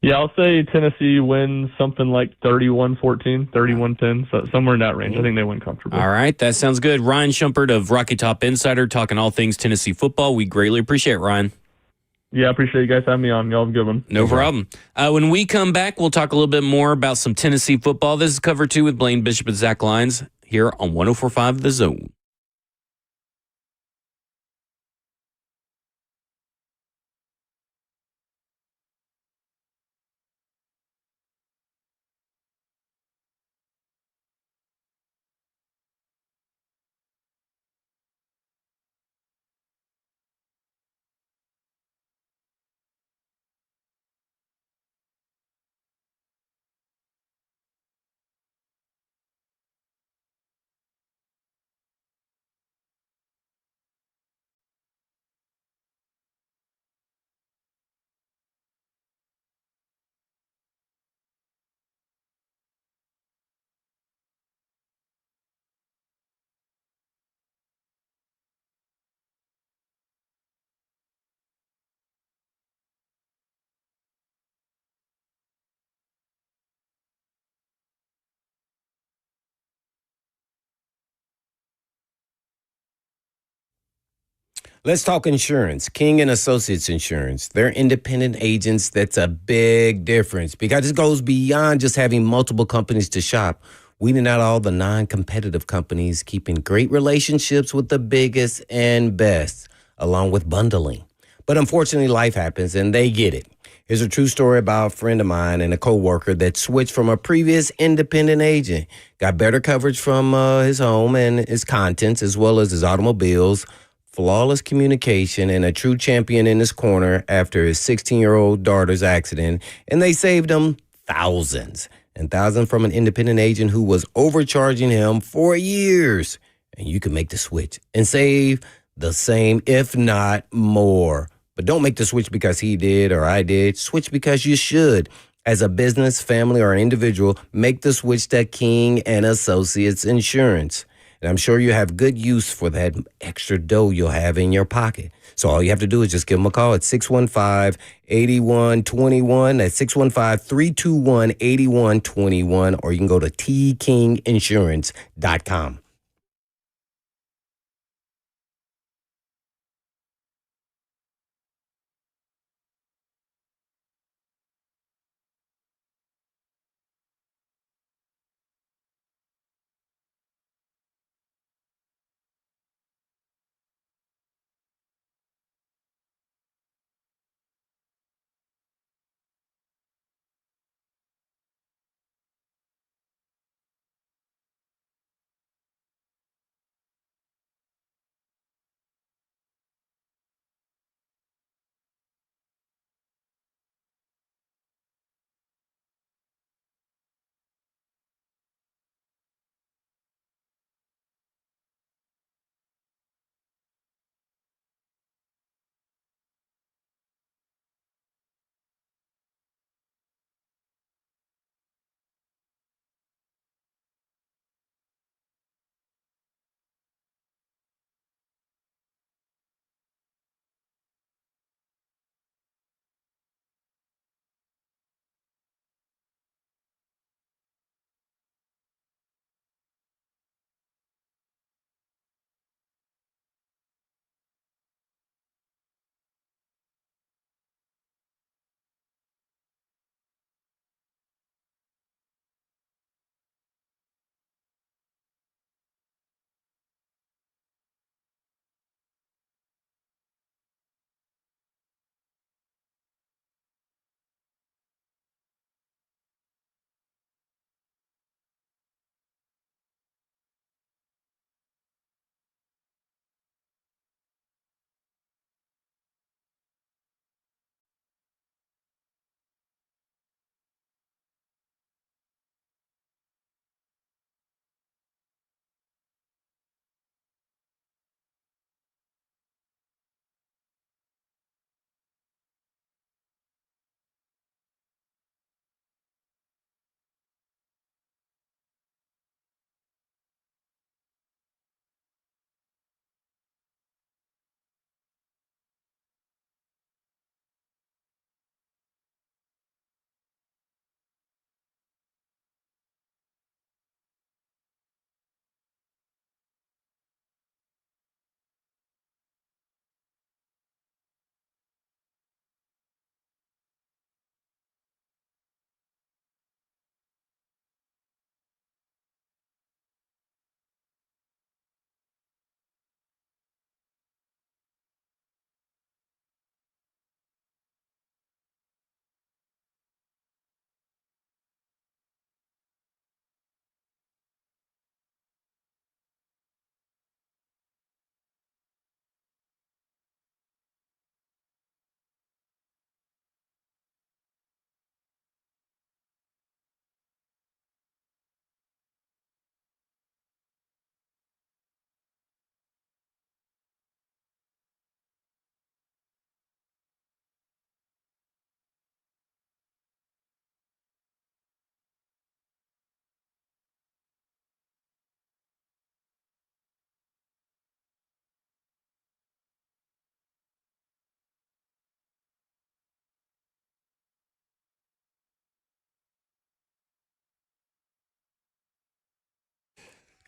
Yeah, I'll say Tennessee wins something like 31-14, 31-10, so somewhere in that range. I think they win comfortably. All right, that sounds good. Ryan Shumpert of Rocky Top Insider talking all things Tennessee football. We greatly appreciate it, Ryan. Yeah, I appreciate you guys having me on. Y'all have a good one. No problem. When we come back, we'll talk a little bit more about some Tennessee football. This is Cover 2 with Blaine Bishop and Zach Lyons here on 104.5 The Zone. Let's talk insurance. King and Associates Insurance. They're independent agents. That's a big difference because it goes beyond just having multiple companies to shop. Weeding out all the non-competitive companies, keeping great relationships with the biggest and best, along with bundling. But unfortunately, life happens and they get it. Here's a true story about a friend of mine and a coworker that switched from a previous independent agent, got better coverage from his home and his contents, as well as his automobiles, flawless communication, and a true champion in his corner after his 16-year-old daughter's accident, and they saved him thousands and thousands from an independent agent who was overcharging him for years. And you can make the switch and save the same, if not more. But don't make the switch because he did or I did. Switch because you should. As a business, family, or an individual, make the switch to King and Associates Insurance. And I'm sure you have good use for that extra dough you'll have in your pocket. So all you have to do is just give them a call at 615-8121. That's 615-321-8121. Or you can go to tkinginsurance.com.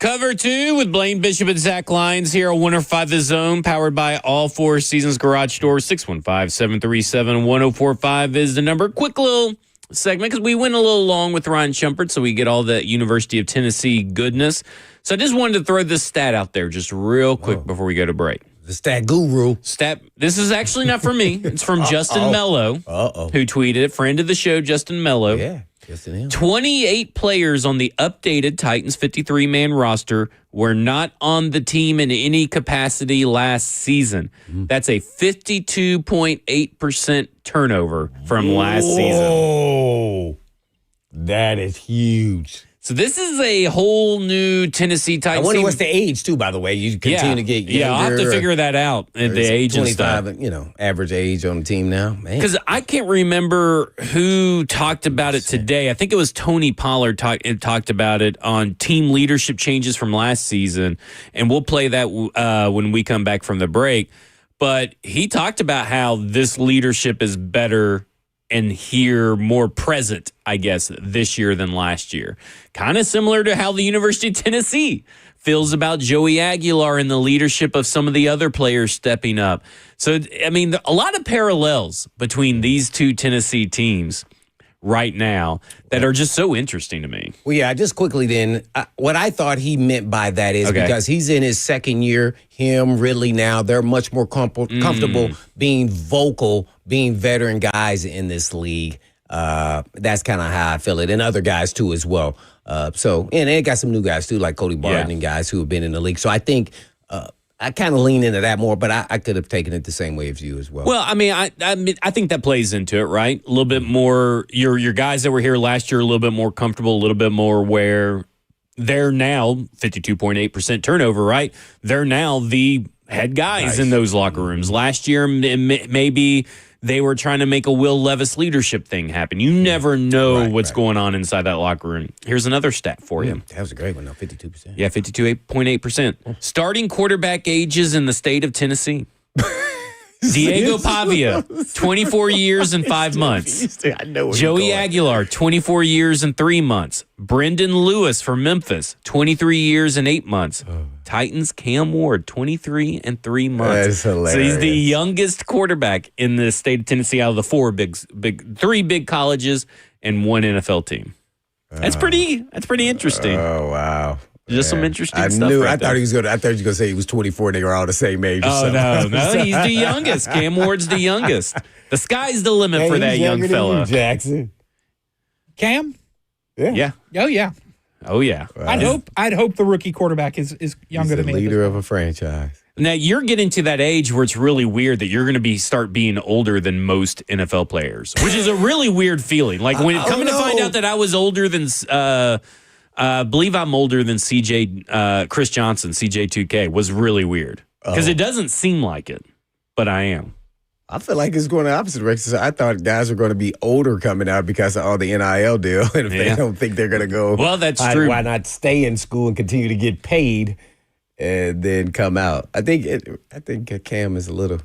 Cover 2 with Blaine Bishop and Zach Lyons here on 105 The Zone, powered by All Four Seasons Garage Door. 615-737-1045 is the number. Quick little segment because we went a little long with Ryan Shumpert, so we get all the University of Tennessee goodness. So I just wanted to throw this stat out there just real quick before we go to break. The stat guru. This is actually not from me. It's from Justin Mello, who tweeted it. Friend of the show, Justin Mello. Yeah, Justin Hill. 28 players on the updated Titans 53-man roster were not on the team in any capacity last season. That's a 52.8% turnover from last season. Oh, that is huge. So this is a whole new Tennessee Titans. I wonder team. what's the age, too, by the way. You continue to get younger. Yeah, I'll have to figure that out at the age and stuff. 25, average age on the team now. Man. Because I can't remember who talked about it today. I think it was Tony Pollard talked about it on team leadership changes from last season. And we'll play that when we come back from the break. But he talked about how this leadership is better and here more present, I guess, this year than last year. Kind of similar to how the University of Tennessee feels about Joey Aguilar and the leadership of some of the other players stepping up. So, I mean, a lot of parallels between these two Tennessee teams right now that are just so interesting to me. Well, yeah, just quickly then, what I thought he meant by that is because he's in his second year, him, Ridley now, they're much more comfortable being vocal, being veteran guys in this league. That's kind of how I feel it, and other guys too as well. And they got some new guys too, like Cody Barton and guys who have been in the league. So I think I kind of lean into that more, but I could have taken it the same way as you as well. Well, I mean, I think that plays into it, right? A little bit more. Your guys that were here last year, a little bit more comfortable, a little bit more where they're now 52.8% turnover, right? They're now the head guys in those locker rooms. Last year, maybe they were trying to make a Will Levis leadership thing happen. You never know what's going on inside that locker room. Here's another stat for you. That was a great one, though, 52%. Yeah, 52.8%. Starting quarterback ages in the state of Tennessee. Diego Pavia, 24 years and 5 months. I know Joey Aguilar, 24 years and 3 months. Brendan Lewis from Memphis, 23 years and 8 months. Titans Cam Ward, 23 and 3 months. That's hilarious. So he's the youngest quarterback in the state of Tennessee out of the three big colleges and one NFL team. That's pretty interesting. Oh, wow. Just some interesting stuff. I thought he was going to say he was 24 and they were all the same age. Oh, no, he's the youngest. Cam Ward's the youngest. The sky's the limit for that young fella. Jackson. Cam? Yeah. Oh, yeah. Oh, yeah. I'd hope the rookie quarterback is younger than me. He's the leader of a franchise. Now, you're getting to that age where it's really weird that you're going to start being older than most NFL players, which is a really weird feeling. Like when coming to find out that I was older than believe I'm older than Chris Johnson, CJ2K, was really weird. Because it doesn't seem like it, but I am. I feel like it's going the opposite direction. I thought guys were going to be older coming out because of all the NIL deal. And if they don't think they're going to go, well, that's true. Why not stay in school and continue to get paid and then come out? I think Cam is a little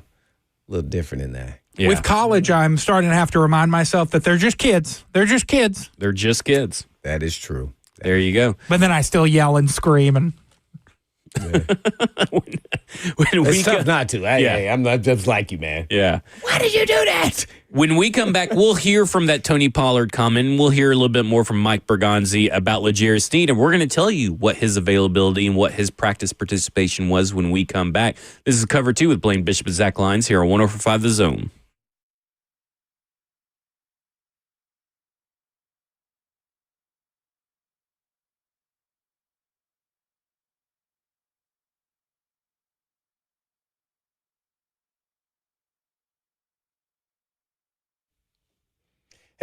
different in that. Yeah. With college, I'm starting to have to remind myself that they're just kids. They're just kids. They're just kids. That is true. There you go. But then I still yell and scream and. when It's tough not to. I'm not just like you, man. Yeah. Why did you do that? When we come back, we'll hear from that Tony Pollard comment, and we'll hear a little bit more from Mike Bergonzi about L'Jarius Sneed, and we're going to tell you what his availability and what his practice participation was when we come back. This is Cover 2 with Blaine Bishop and Zach Lyons here on 104.5 The Zone.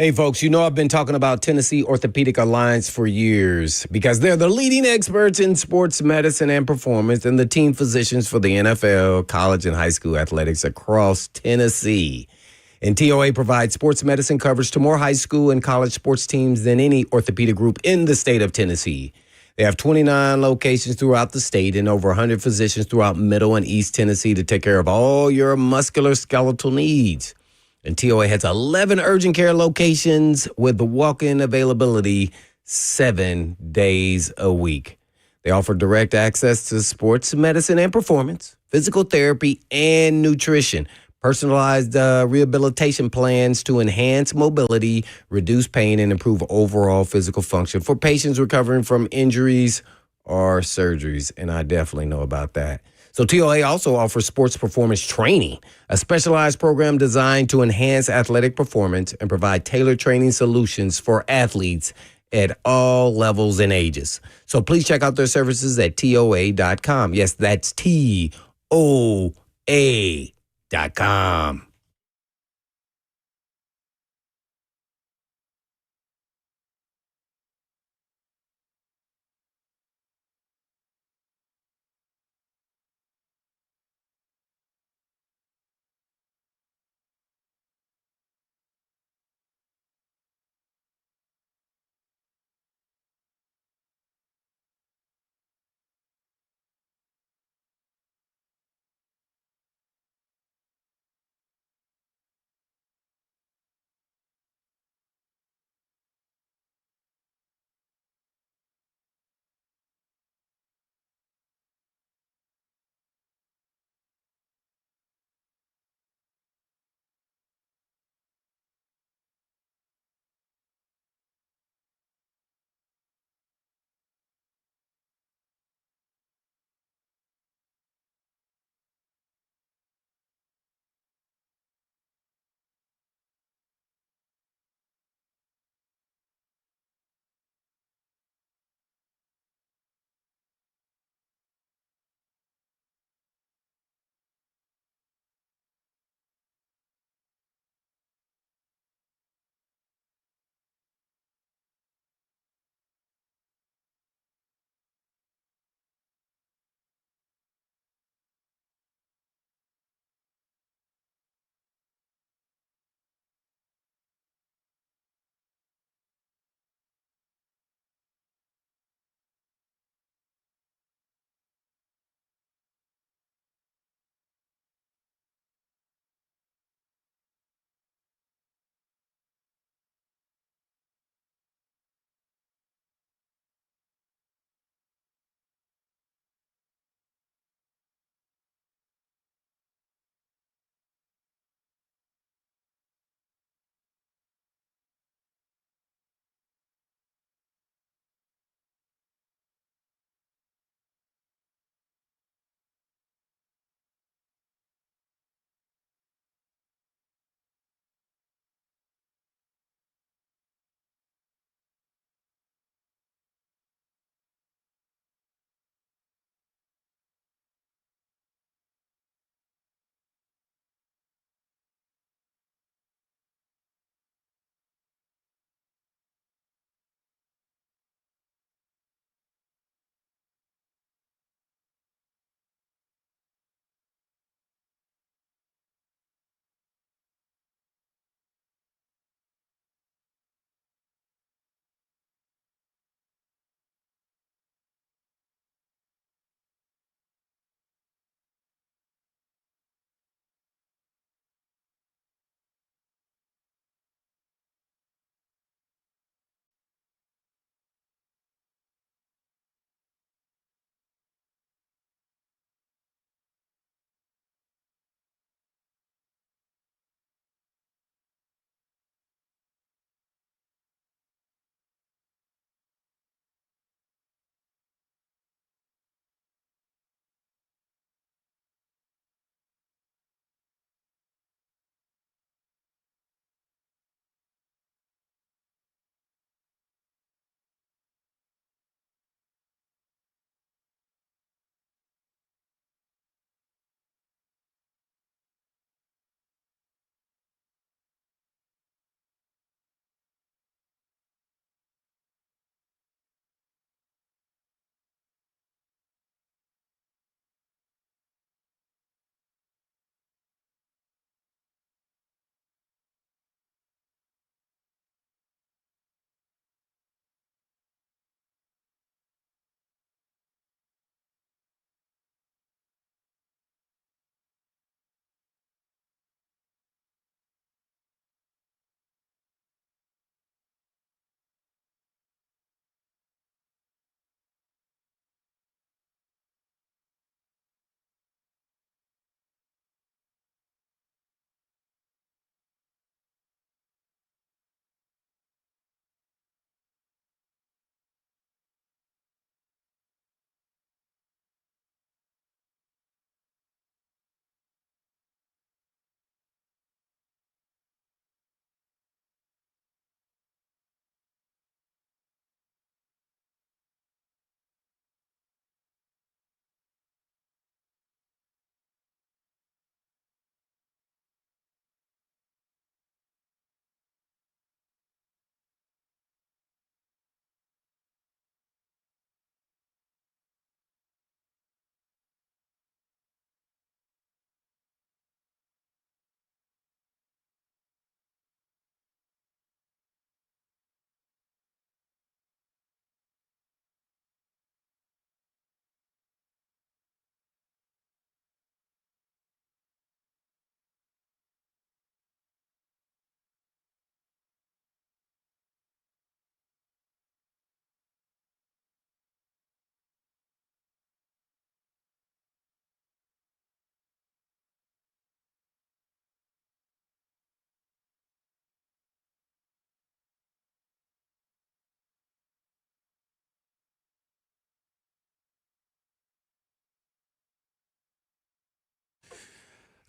Hey, folks, I've been talking about Tennessee Orthopedic Alliance for years because they're the leading experts in sports medicine and performance and the team physicians for the NFL, college, and high school athletics across Tennessee. And TOA provides sports medicine coverage to more high school and college sports teams than any orthopedic group in the state of Tennessee. They have 29 locations throughout the state and over 100 physicians throughout Middle and East Tennessee to take care of all your musculoskeletal needs. And TOA has 11 urgent care locations with the walk-in availability 7 days a week. They offer direct access to sports medicine and performance, physical therapy, and nutrition. Personalized rehabilitation plans to enhance mobility, reduce pain, and improve overall physical function for patients recovering from injuries or surgeries. And I definitely know about that. So TOA also offers sports performance training, a specialized program designed to enhance athletic performance and provide tailored training solutions for athletes at all levels and ages. So please check out their services at TOA.com. Yes, that's TOA.com.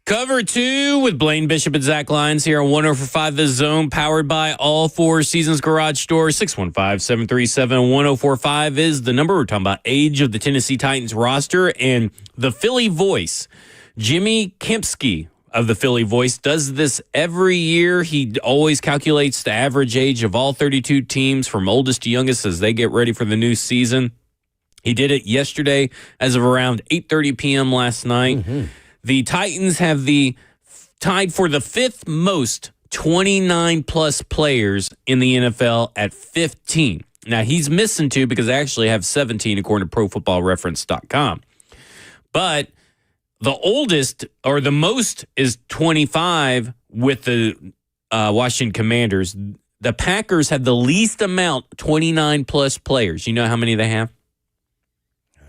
Cover 2 with Blaine Bishop and Zach Lyons here on 104.5 The Zone, powered by All Four Seasons Garage Store. 615-737-1045 is the number. We're talking about age of the Tennessee Titans roster, and the Philly Voice, Jimmy Kempski of the Philly Voice, does this every year. He always calculates the average age of all 32 teams from oldest to youngest as they get ready for the new season. He did it yesterday as of around 8:30 p.m. last night. Mm-hmm. The Titans have tied for the fifth most 29-plus players in the NFL at 15. Now, he's missing 2 because they actually have 17, according to ProFootballReference.com. But the oldest, or the most, is 25 with the Washington Commanders. The Packers have the least amount, 29-plus players. You know how many they have?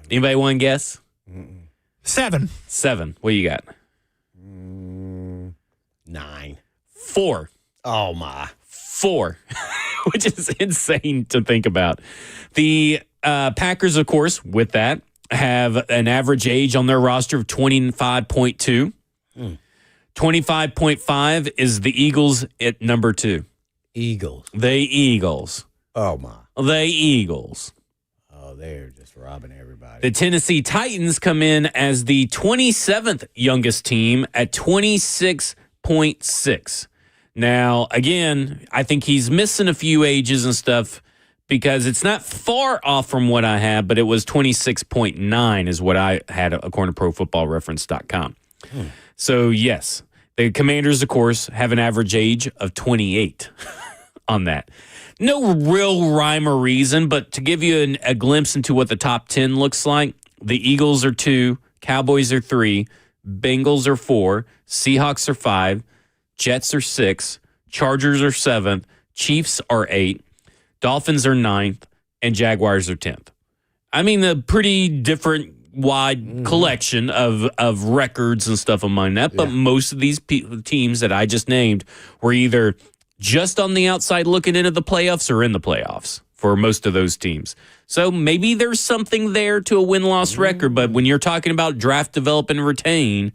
Anybody want to guess? 7. 7. What do you got? 9. 4. Oh, my. 4, which is insane to think about. The Packers, of course, with that, have an average age on their roster of 25.2. 25.5 is the Eagles at number 2. Eagles. The Eagles. Oh, my. The Eagles. Oh, they're just robbing everybody. The Tennessee Titans come in as the 27th youngest team at 26.6. Now, again, I think he's missing a few ages and stuff because it's not far off from what I have, but it was 26.9 is what I had according to ProFootballReference.com. So, yes, the Commanders, of course, have an average age of 28 on that. No real rhyme or reason, but to give you a glimpse into what the top 10 looks like, the Eagles are 2, Cowboys are 3, Bengals are 4, Seahawks are 5, Jets are 6, Chargers are 7th, Chiefs are 8, Dolphins are 9th, and Jaguars are 10th. I mean, a pretty different wide collection of records and stuff among that, but most of these teams that I just named were either just on the outside looking into the playoffs or in the playoffs for most of those teams. So maybe there's something there to a win-loss record, but when you're talking about draft, develop, and retain,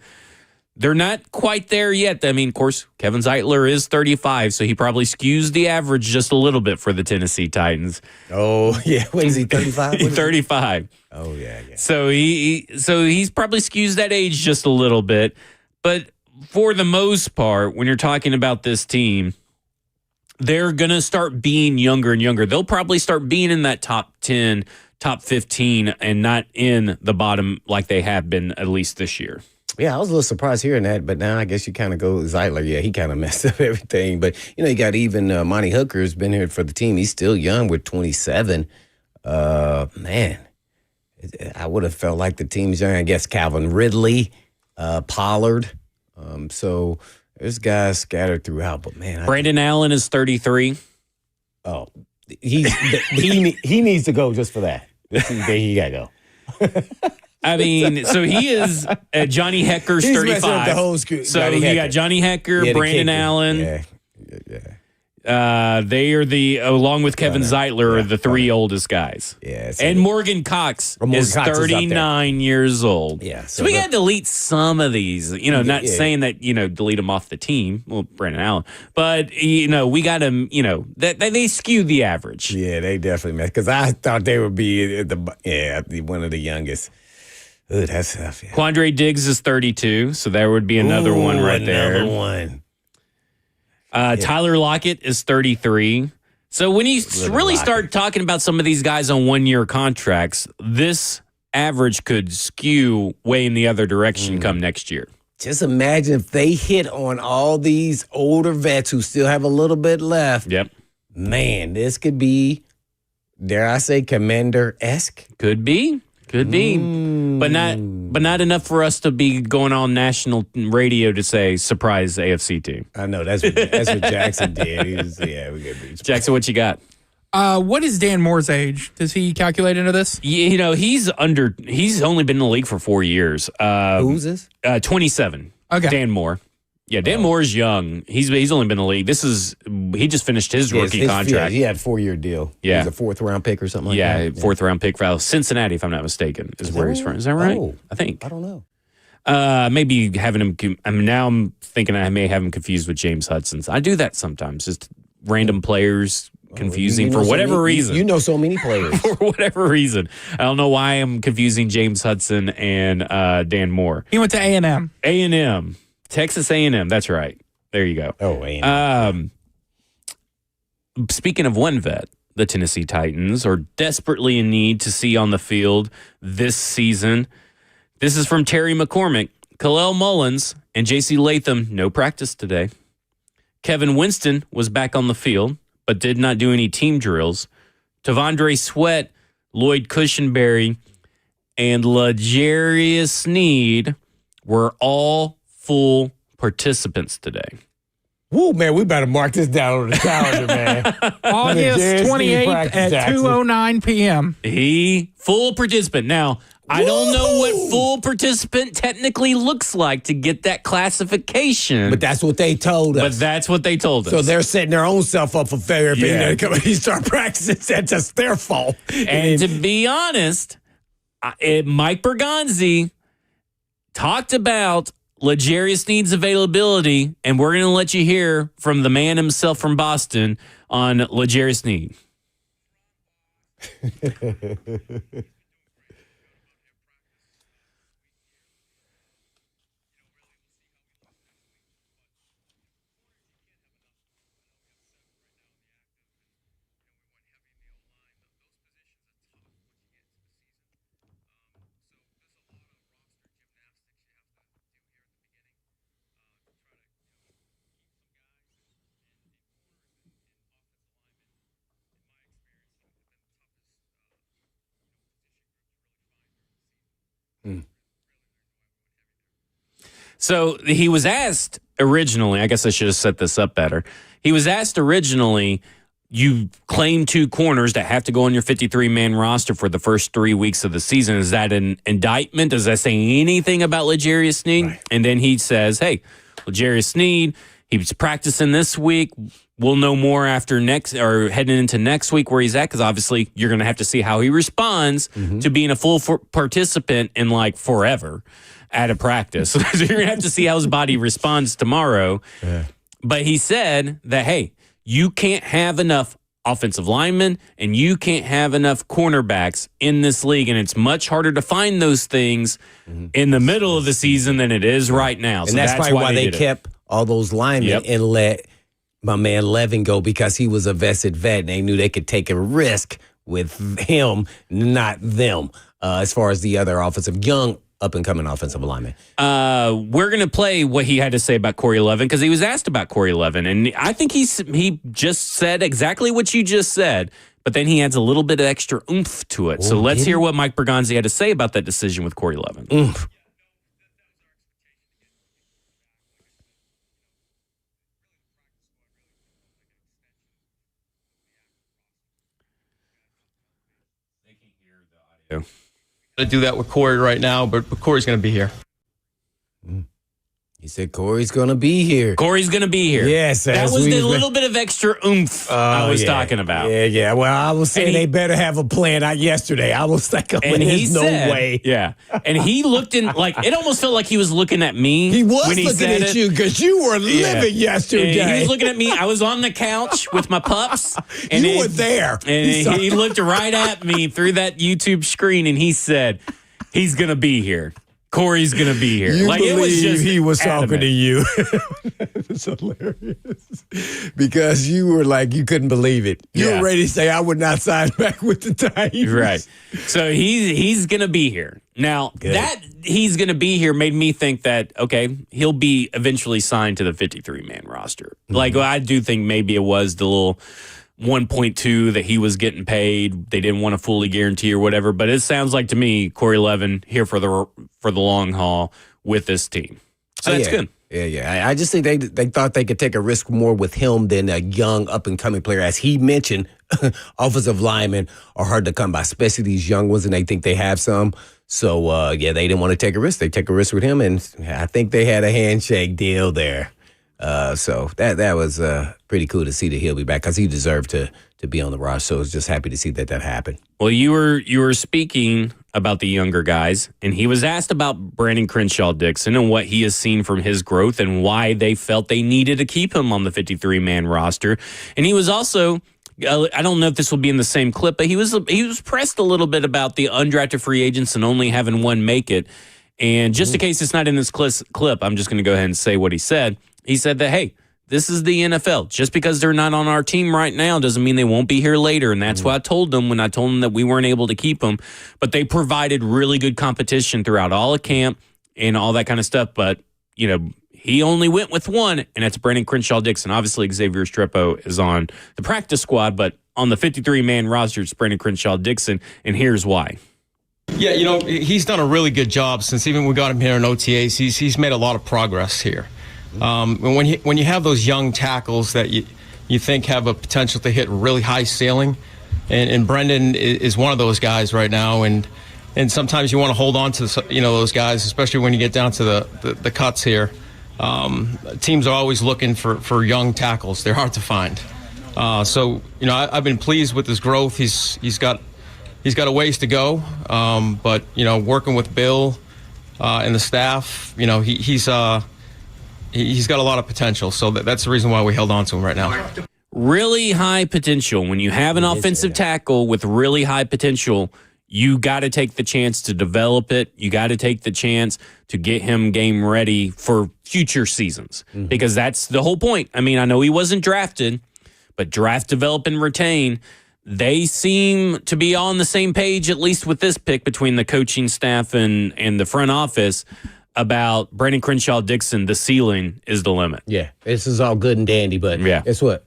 they're not quite there yet. I mean, of course, Kevin Zeitler is 35, so he probably skews the average just a little bit for the Tennessee Titans. Oh, yeah. What is he, 35? 35. Oh, yeah. So he's probably skews that age just a little bit. But for the most part, when you're talking about this team, they're going to start being younger and younger. They'll probably start being in that top 10, top 15, and not in the bottom like they have been at least this year. Yeah, I was a little surprised hearing that, but now I guess you kind of go Zeitler. Yeah, he kind of messed up everything. But, you got even Monty Hooker has been here for the team. He's still young with 27. Man, I would have felt like the team's young. I guess Calvin Ridley, Pollard. So there's guys scattered throughout, but man. Brandon Allen is 33. Oh, he needs to go just for that. He got to go. I mean, so he is Johnny Hecker's 35. The whole school. So you got Johnny Hecker, Brandon Allen. Yeah. They are along with Kevin Zeitler, are the 3 oldest guys. Yeah. And Morgan Cox is 39 years old. Yeah. So we got to delete some of these, not saying that, delete them off the team. Well, Brandon Allen. But, we got them, they skew the average. Yeah, they definitely messed. Because I thought they would be one of the youngest. Ooh, that's tough. Yeah. Quandre Diggs is 32, so there would be another one right there. Another one. Tyler Lockett is 33. So when you really start talking about some of these guys on one-year contracts, this average could skew way in the other direction come next year. Just imagine if they hit on all these older vets who still have a little bit left. Yep. Man, this could be, dare I say, Commander-esque. Could be. But not enough for us to be going on national radio to say surprise AFC team. I know that's what Jackson did. We got beat. Jackson, what you got? What is Dan Moore's age? Does he calculate into this? He's only been in the league for 4 years. Who's this? 27. Okay. Dan Moore. Yeah, Dan Moore's young. He's only been in the league. He just finished his rookie contract. He had a 4-year deal. Yeah. He was a 4th-round pick or something like that. Yeah, 4th round pick for Cincinnati, if I'm not mistaken, is where he's from. Is that right? Oh, I think. I don't know. Maybe having him. Now I'm thinking I may have him confused with James Hudson. I do that sometimes. Just random players confusing for whatever reason. You know so many players. For whatever reason. I don't know why I'm confusing James Hudson and Dan Moore. He went to A&M. A&M. Texas A&M. That's right. There you go. Oh, A&M. Speaking of one vet, the Tennessee Titans are desperately in need to see on the field this season. This is from Terry McCormick. Khalil Mullins and J.C. Latham, no practice today. Kevin Winston was back on the field, but did not do any team drills. Tavondre Sweat, Lloyd Cushenberry, and L'Jarius Sneed were all full participants today. Woo, man, we better mark this down on the calendar, man. August 28th at 2:09 p.m. He full participant. Now, I don't know what full participant technically looks like to get that classification. But that's what they told us. But that's what they told us. So they're setting their own self up for failure if they come and start practicing. That's just their fault. And to be honest, Mike Bergonzi talked about L'Jarius Sneed's availability, and we're going to let you hear from the man himself from Boston on L'Jarius Sneed. So he was asked originally, I guess I should have set this up better. He was asked originally, you claim 2 corners that have to go on your 53-man roster for the first 3 weeks of the season. Is that an indictment? Does that say anything about L'Jarius Sneed? Right. And then he says, hey, L'Jarius Sneed, he's practicing this week. We'll know more after heading into next week where he's at, because obviously you're going to have to see how he responds to being a full participant in like forever at a practice. So you're going to have to see how his body responds tomorrow. Yeah. But he said that, hey, you can't have enough offensive linemen and you can't have enough cornerbacks in this league. And it's much harder to find those things in the middle of the season than it is right now. And so that's probably why they kept all those linemen and let my man Levin go, because he was a vested vet and they knew they could take a risk with him, not them, as far as the other young up-and-coming offensive lineman. We're going to play what he had to say about Corey Levin, because he was asked about Corey Levin, and I think he just said exactly what you just said, but then he adds a little bit of extra oomph to it. So let's hear what Mike Bergonzi had to say about that decision with Corey Levin. Oomph. To do that with Corey right now, but Corey's going to be here. He said Corey's going to be here. Corey's going to be here. Yes. That was the little bit of extra oomph I was talking about. Yeah. Well, I was saying they better have a plan. Yesterday, I was like, there's no way. Yeah. And he looked in, like, it almost felt like he was looking at me. He was looking at you because you were living yesterday. And he was looking at me. I was on the couch with my pups. And you were there. And he looked right at me through that YouTube screen, and he said, he's going to be here. Corey's going to be here. You like, believe it was just he was adamant. talking to you. It's hilarious. Because you were like, you couldn't believe it. You were ready to say, I would not sign back with the Titans. Right. So he's going to be here. Now, that he's going to be here made me think that, okay, he'll be eventually signed to the 53-man roster. Mm-hmm. Like, I do think maybe it was the little 1.2 that he was getting paid. They didn't want to fully guarantee or whatever, but it sounds like to me Corey Levin here for the long haul with this team. So that's good. Yeah. I just think they thought they could take a risk more with him than a young up and coming player. As he mentioned, offensive linemen are hard to come by, especially these young ones, and they think they have some. So they didn't want to take a risk. They take a risk with him, and I think they had a handshake deal there. So that was pretty cool to see that he'll be back because he deserved to be on the roster. So I was just happy to see that happened. Well, you were speaking about the younger guys, and he was asked about Brandon Crenshaw Dixon and what he has seen from his growth and why they felt they needed to keep him on the 53-man roster. And he was also, I don't know if this will be in the same clip, but he was pressed a little bit about the undrafted free agents and only having one make it. And just in case it's not in this clip, I'm just going to go ahead and say what he said. He said that, hey, this is the NFL. Just because they're not on our team right now doesn't mean they won't be here later. And that's what I told them when I told them that we weren't able to keep them. But they provided really good competition throughout all of camp and all that kind of stuff. But, he only went with one, and that's Brandon Crenshaw Dixon. Obviously, Xavier Strepo is on the practice squad, but on the 53-man roster, it's Brandon Crenshaw Dixon. And here's why. Yeah, he's done a really good job since even we got him here in OTAs. He's made a lot of progress here. And when you have those young tackles that you think have a potential to hit really high ceiling, and Brendan is one of those guys right now, and sometimes you want to hold on to those guys, especially when you get down to the cuts here. Teams are always looking for young tackles. They're hard to find. So I've been pleased with his growth. He's got a ways to go, but working with Bill and the staff, he's got a lot of potential, so that's the reason why we held on to him right now. Really high potential. When you have an offensive tackle with really high potential, you got to take the chance to develop it. You got to take the chance to get him game ready for future seasons, because that's the whole point. I mean, I know he wasn't drafted, but draft, develop, and retain. They seem to be on the same page, at least with this pick, between the coaching staff and the front office, about Brandon Crenshaw Dixon. The ceiling is the limit. Yeah, this is all good and dandy, but yeah. Guess what?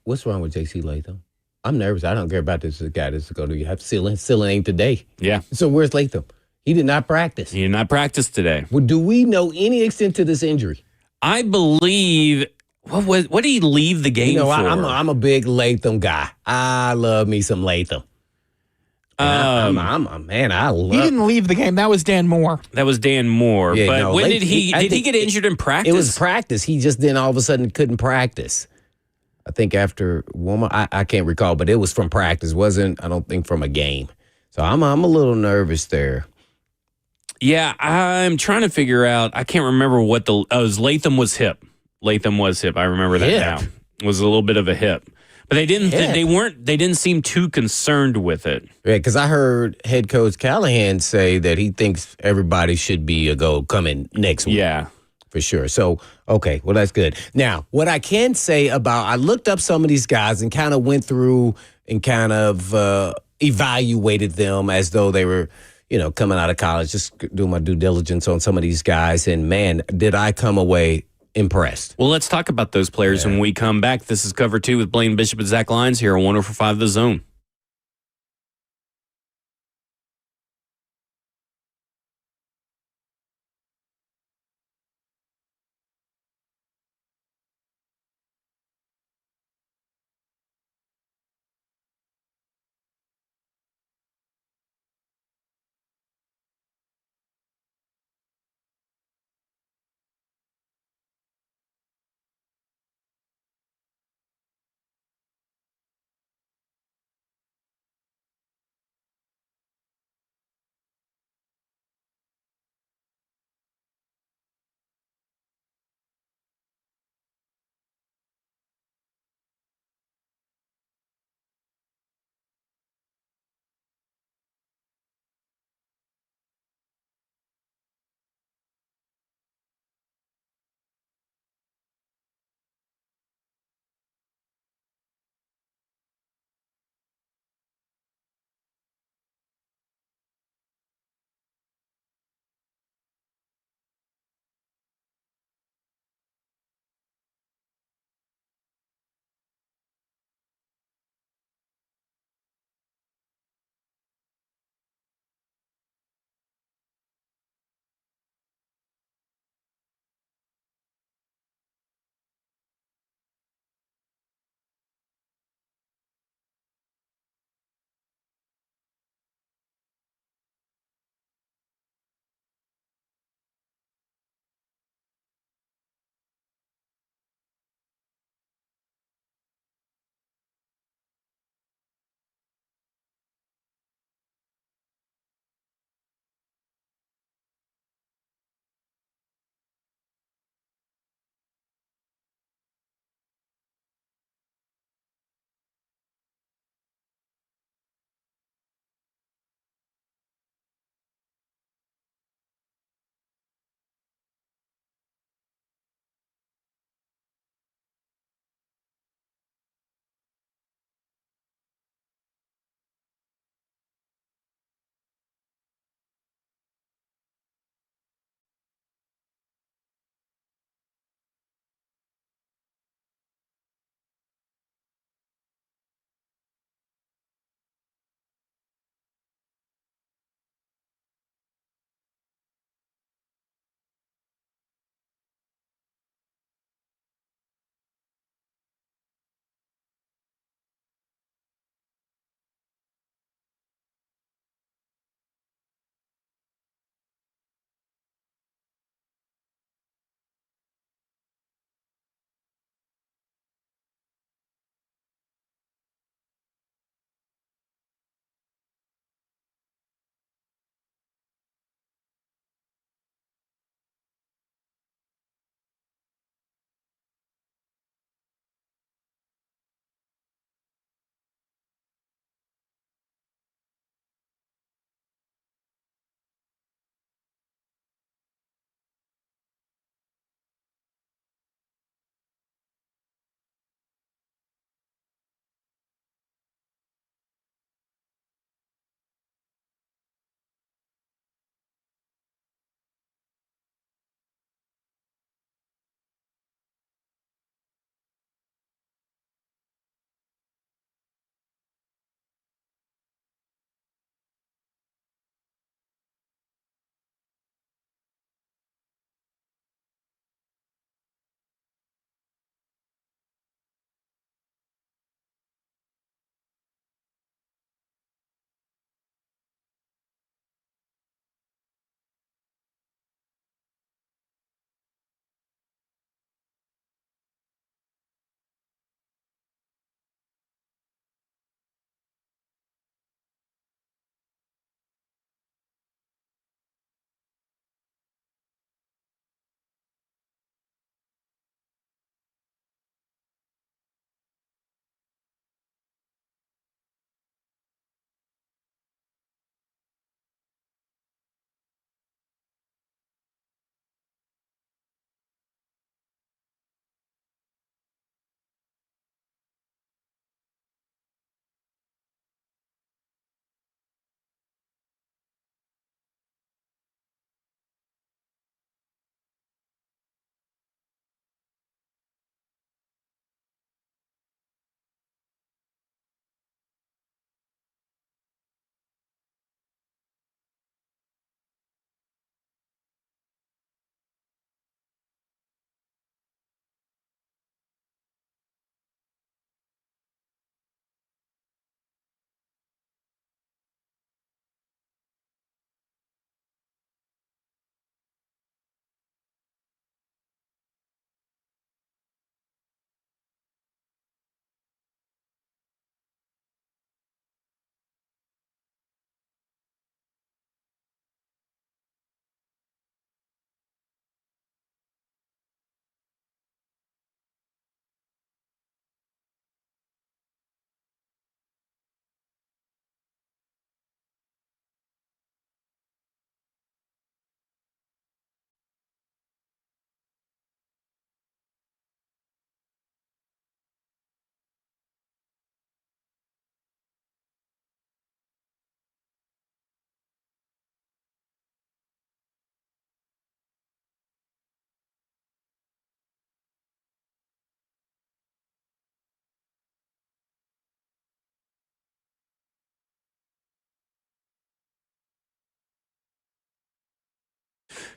What's wrong with J.C. Latham? I'm nervous. I don't care about this guy that's going to have ceiling. Ceiling ain't today. Yeah. So where's Latham? He did not practice. He did not practice today. Well, do we know any extent to this injury? I believe. What did he leave the game for? I'm a big Latham guy. I love me some Latham. I love. He didn't leave the game. That was Dan Moore. That was Dan Moore. Yeah, but no, when did he get injured in practice? It was practice. He just then all of a sudden couldn't practice. I think after one more, I can't recall, but it was from practice. Wasn't, I don't think, from a game. So I'm a little nervous there. Yeah, I'm trying to figure out. I can't remember what Latham was hip. Latham was hip. I remember that now. It was a little bit of a hip. But they didn't. They didn't seem too concerned with it. Yeah, because I heard head coach Callahan say that he thinks everybody should be a go coming next week. Yeah, for sure. So okay, well that's good. Now, what I can say about, I looked up some of these guys and kind of went through and kind of evaluated them as though they were, coming out of college. Just doing my due diligence on some of these guys, and man, did I come away impressed. Well, let's talk about those players when we come back. This is Cover 2 with Blaine Bishop and Zach Lyons here on 104.5 The Zone.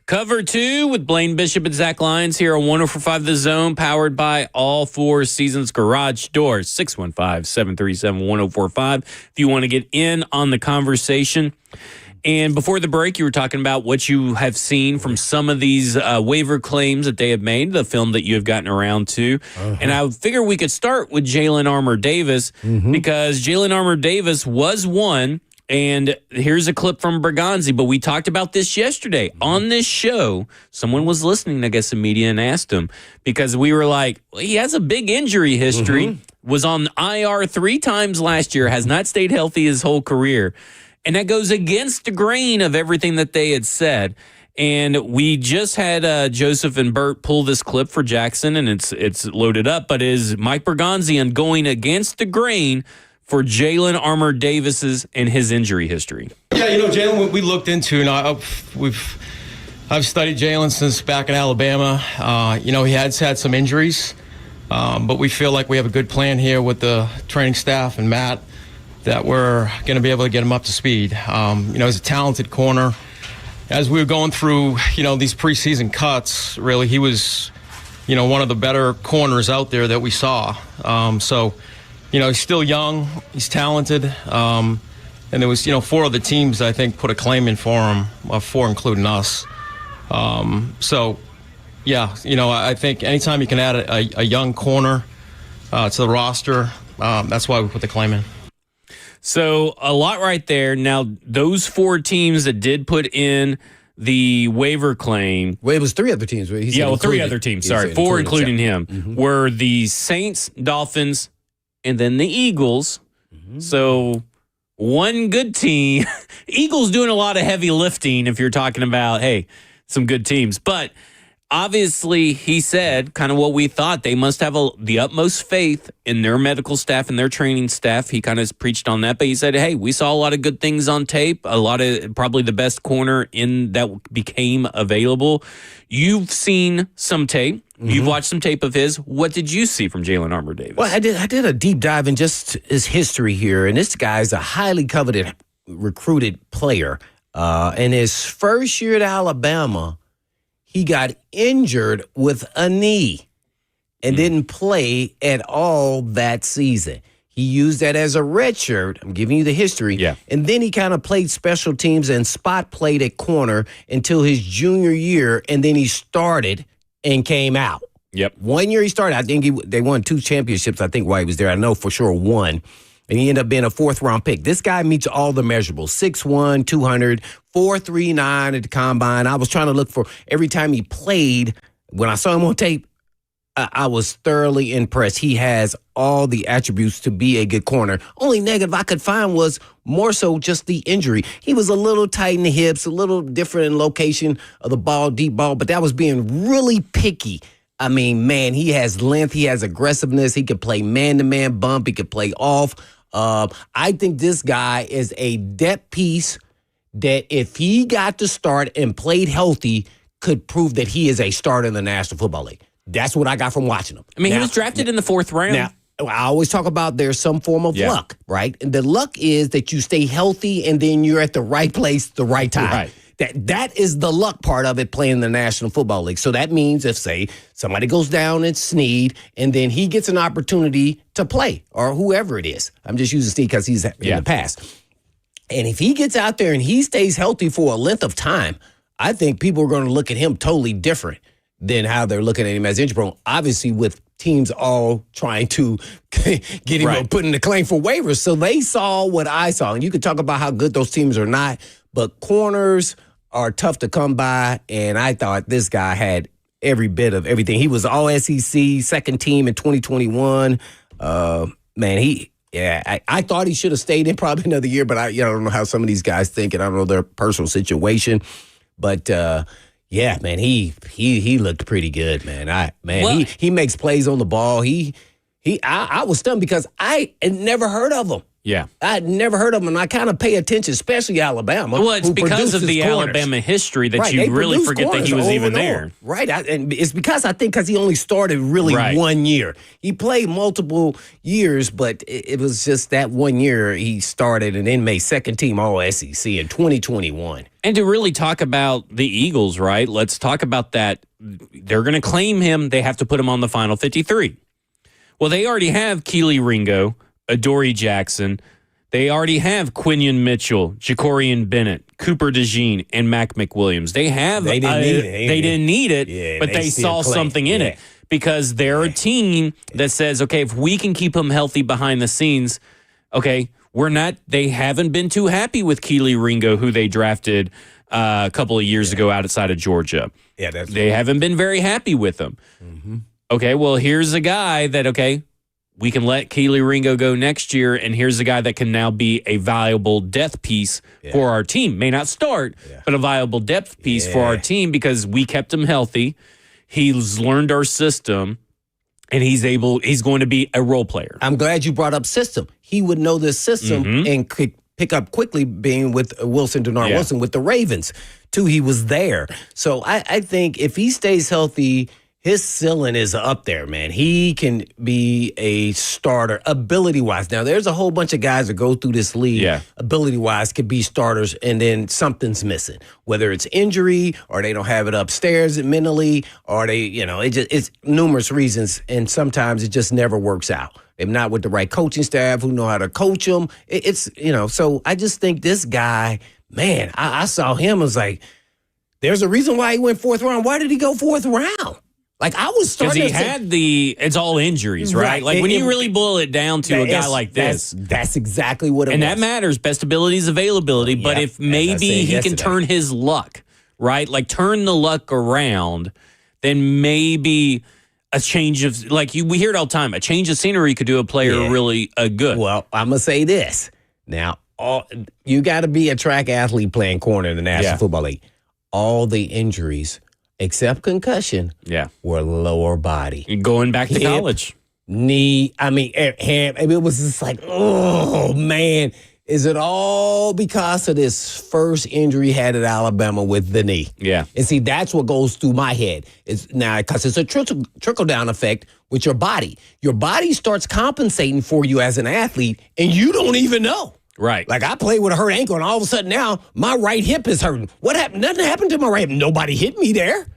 Cover 2 with Blaine Bishop and Zach Lyons here on 104.5 The Zone, powered by All Four Seasons Garage Doors, 615-737-1045. If you want to get in on the conversation. And before the break, you were talking about what you have seen from some of these waiver claims that they have made, the film that you have gotten around to. And I figure we could start with Jalen Armour Davis because Jalen Armour Davis was one. And here's a clip from Bergonzi, but we talked about this yesterday on this show. Someone was listening, I guess, in media and asked him because we were like, well, he has a big injury history, was on IR 3 times last year, has not stayed healthy his whole career. And that goes against the grain of everything that they had said. And we just had Joseph and Bert pull this clip for Jackson, and it's loaded up. But is Mike Bergonzi going against the grain for Jalen Armour Davis's and his injury history? Yeah, Jalen, we looked into, and I've studied Jalen since back in Alabama. He has had some injuries, but we feel like we have a good plan here with the training staff and Matt that we're going to be able to get him up to speed. He's a talented corner. As we were going through, these preseason cuts, really, he was, one of the better corners out there that we saw. He's still young. He's talented. And there was, 4 other teams, I think, put a claim in for him, 4 including us. I think anytime you can add a young corner to the roster, that's why we put the claim in. So a lot right there. Now, those 4 teams that did put in the waiver claim. Well, it was 3 other teams. 3 other teams. Sorry, 4 including him were the Saints, Dolphins, and then the Eagles. So one good team. Eagles doing a lot of heavy lifting if you're talking about, hey, some good teams. But obviously, he said kind of what we thought. They must have the utmost faith in their medical staff and their training staff. He kind of preached on that. But he said, hey, we saw a lot of good things on tape, a lot of probably the best corner in that became available. You've seen some tape. You've watched some tape of his. What did you see from Jalen Armour Davis? Well, I did a deep dive in just his history here. And this guy's a highly coveted, recruited player. In his first year at Alabama, he got injured with a knee and didn't play at all that season. He used that as a redshirt. I'm giving you the history. Yeah. And then he kind of played special teams and spot played at corner until his junior year, and then he started and came out. Yep. 1 year he started. I think they won 2 championships, I think, while he was there. I know for sure 1. And he ended up being a 4th-round pick. This guy meets all the measurables. 6'1", 200, 4.39 at the combine. I was trying to look for every time he played. When I saw him on tape, I was thoroughly impressed. He has all the attributes to be a good corner. Only negative I could find was more so just the injury. He was a little tight in the hips, a little different in location of the ball, deep ball, but that was being really picky. I mean, man, he has length. He has aggressiveness. He could play man-to-man bump. He could play off. I think this guy is a depth piece that if he got to start and played healthy, could prove that he is a starter in the National Football League. That's what I got from watching him. I mean, he was drafted in the 4th round. Now, I always talk about there's some form of luck, right? And the luck is that you stay healthy and then you're at the right place, the right time. Right. That is the luck part of it, playing in the National Football League. So that means if, say, somebody goes down and Snead, and then he gets an opportunity to play, or whoever it is. I'm just using Snead because he's in the past. And if he gets out there and he stays healthy for a length of time, I think people are going to look at him totally different than how they're looking at him as injury prone. Obviously, with teams all trying to get him or putting the claim for waivers. So they saw what I saw. And you could talk about how good those teams are not, but corners are tough to come by. And I thought this guy had every bit of everything. He was all SEC, second team in 2021. I thought he should have stayed in probably another year, but I don't know how some of these guys think, and I don't know their personal situation. But yeah, man, he looked pretty good, man. He makes plays on the ball. I was stunned because I had never heard of him Yeah. I'd never heard of them, and I kind of pay attention, especially Alabama. Well, it's who because of produces the corners. Alabama history that Right, you they really produce forget that he corners was even over and there. over. Right, and it's because I think because he only started really Right. 1 year. He played multiple years, but it was just that 1 year he started and then made second team All SEC in 2021. And to really talk about the Eagles, right? Let's talk about that. They're going to claim him. They have to put him on the final 53. Well, they already have Keely Ringo, Adoree Jackson. They already have Quinion Mitchell, Jacorian Bennett, Cooper DeJean, and Mac McWilliams. They have. They didn't need it. They didn't need it, Yeah, but they saw still play. something in it because they're a team that says, okay, if we can keep him healthy behind the scenes, okay, we're not. They haven't been too happy with Keely Ringo, who they drafted a couple of years ago outside of Georgia. Yeah, they haven't been very happy with him. Okay, well, here's a guy that, okay, we can let Keely Ringo go next year, and here's a guy that can now be a valuable depth piece for our team. May not start, but a valuable depth piece for our team because we kept him healthy. He's learned our system, and he's going to be a role player. I'm glad you brought up system. He would know this system and could pick up quickly being with Denard Wilson with the Ravens, too. He was there. So I think if he stays healthy, his ceiling is up there, man. He can be a starter ability-wise. Now, there's a whole bunch of guys that go through this league ability-wise could be starters, and then something's missing. Whether it's injury or they don't have it upstairs mentally or they, it's numerous reasons, and sometimes it just never works out. They're not with the right coaching staff who know how to coach them. So I just think this guy, man, I saw him, I was like, there's a reason why he went fourth round. Why did he go fourth round? Like, I was starting because he had it's all injuries, right? Like, when you really boil it down to a guy like this. That's exactly what it was. And that matters. Best ability is availability. But if maybe he can turn his luck, right? Like, turn the luck around, then maybe a change of, we hear it all the time, a change of scenery could do a player really good. Well, I'm going to say this. Now, you got to be a track athlete playing corner in the National Football League. All the injuries except concussion, were lower body. Going back to college. Knee, hand. It was just like, oh, man. Is it all because of this first injury he had at Alabama with the knee? Yeah. And see, that's what goes through my head. Because it's a trickle-down effect with your body. Your body starts compensating for you as an athlete, and you don't even know. Right. Like, I played with a hurt ankle, and all of a sudden now my right hip is hurting. What happened? Nothing happened to my right hip. Nobody hit me there.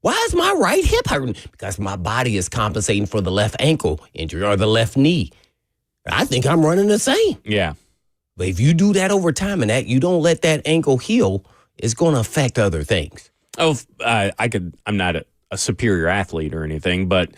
Why is my right hip hurting? Because my body is compensating for the left ankle injury or the left knee. I think I'm running the same. Yeah. But if you do that over time and that you don't let that ankle heal, it's going to affect other things. Oh, I'm not a superior athlete or anything, but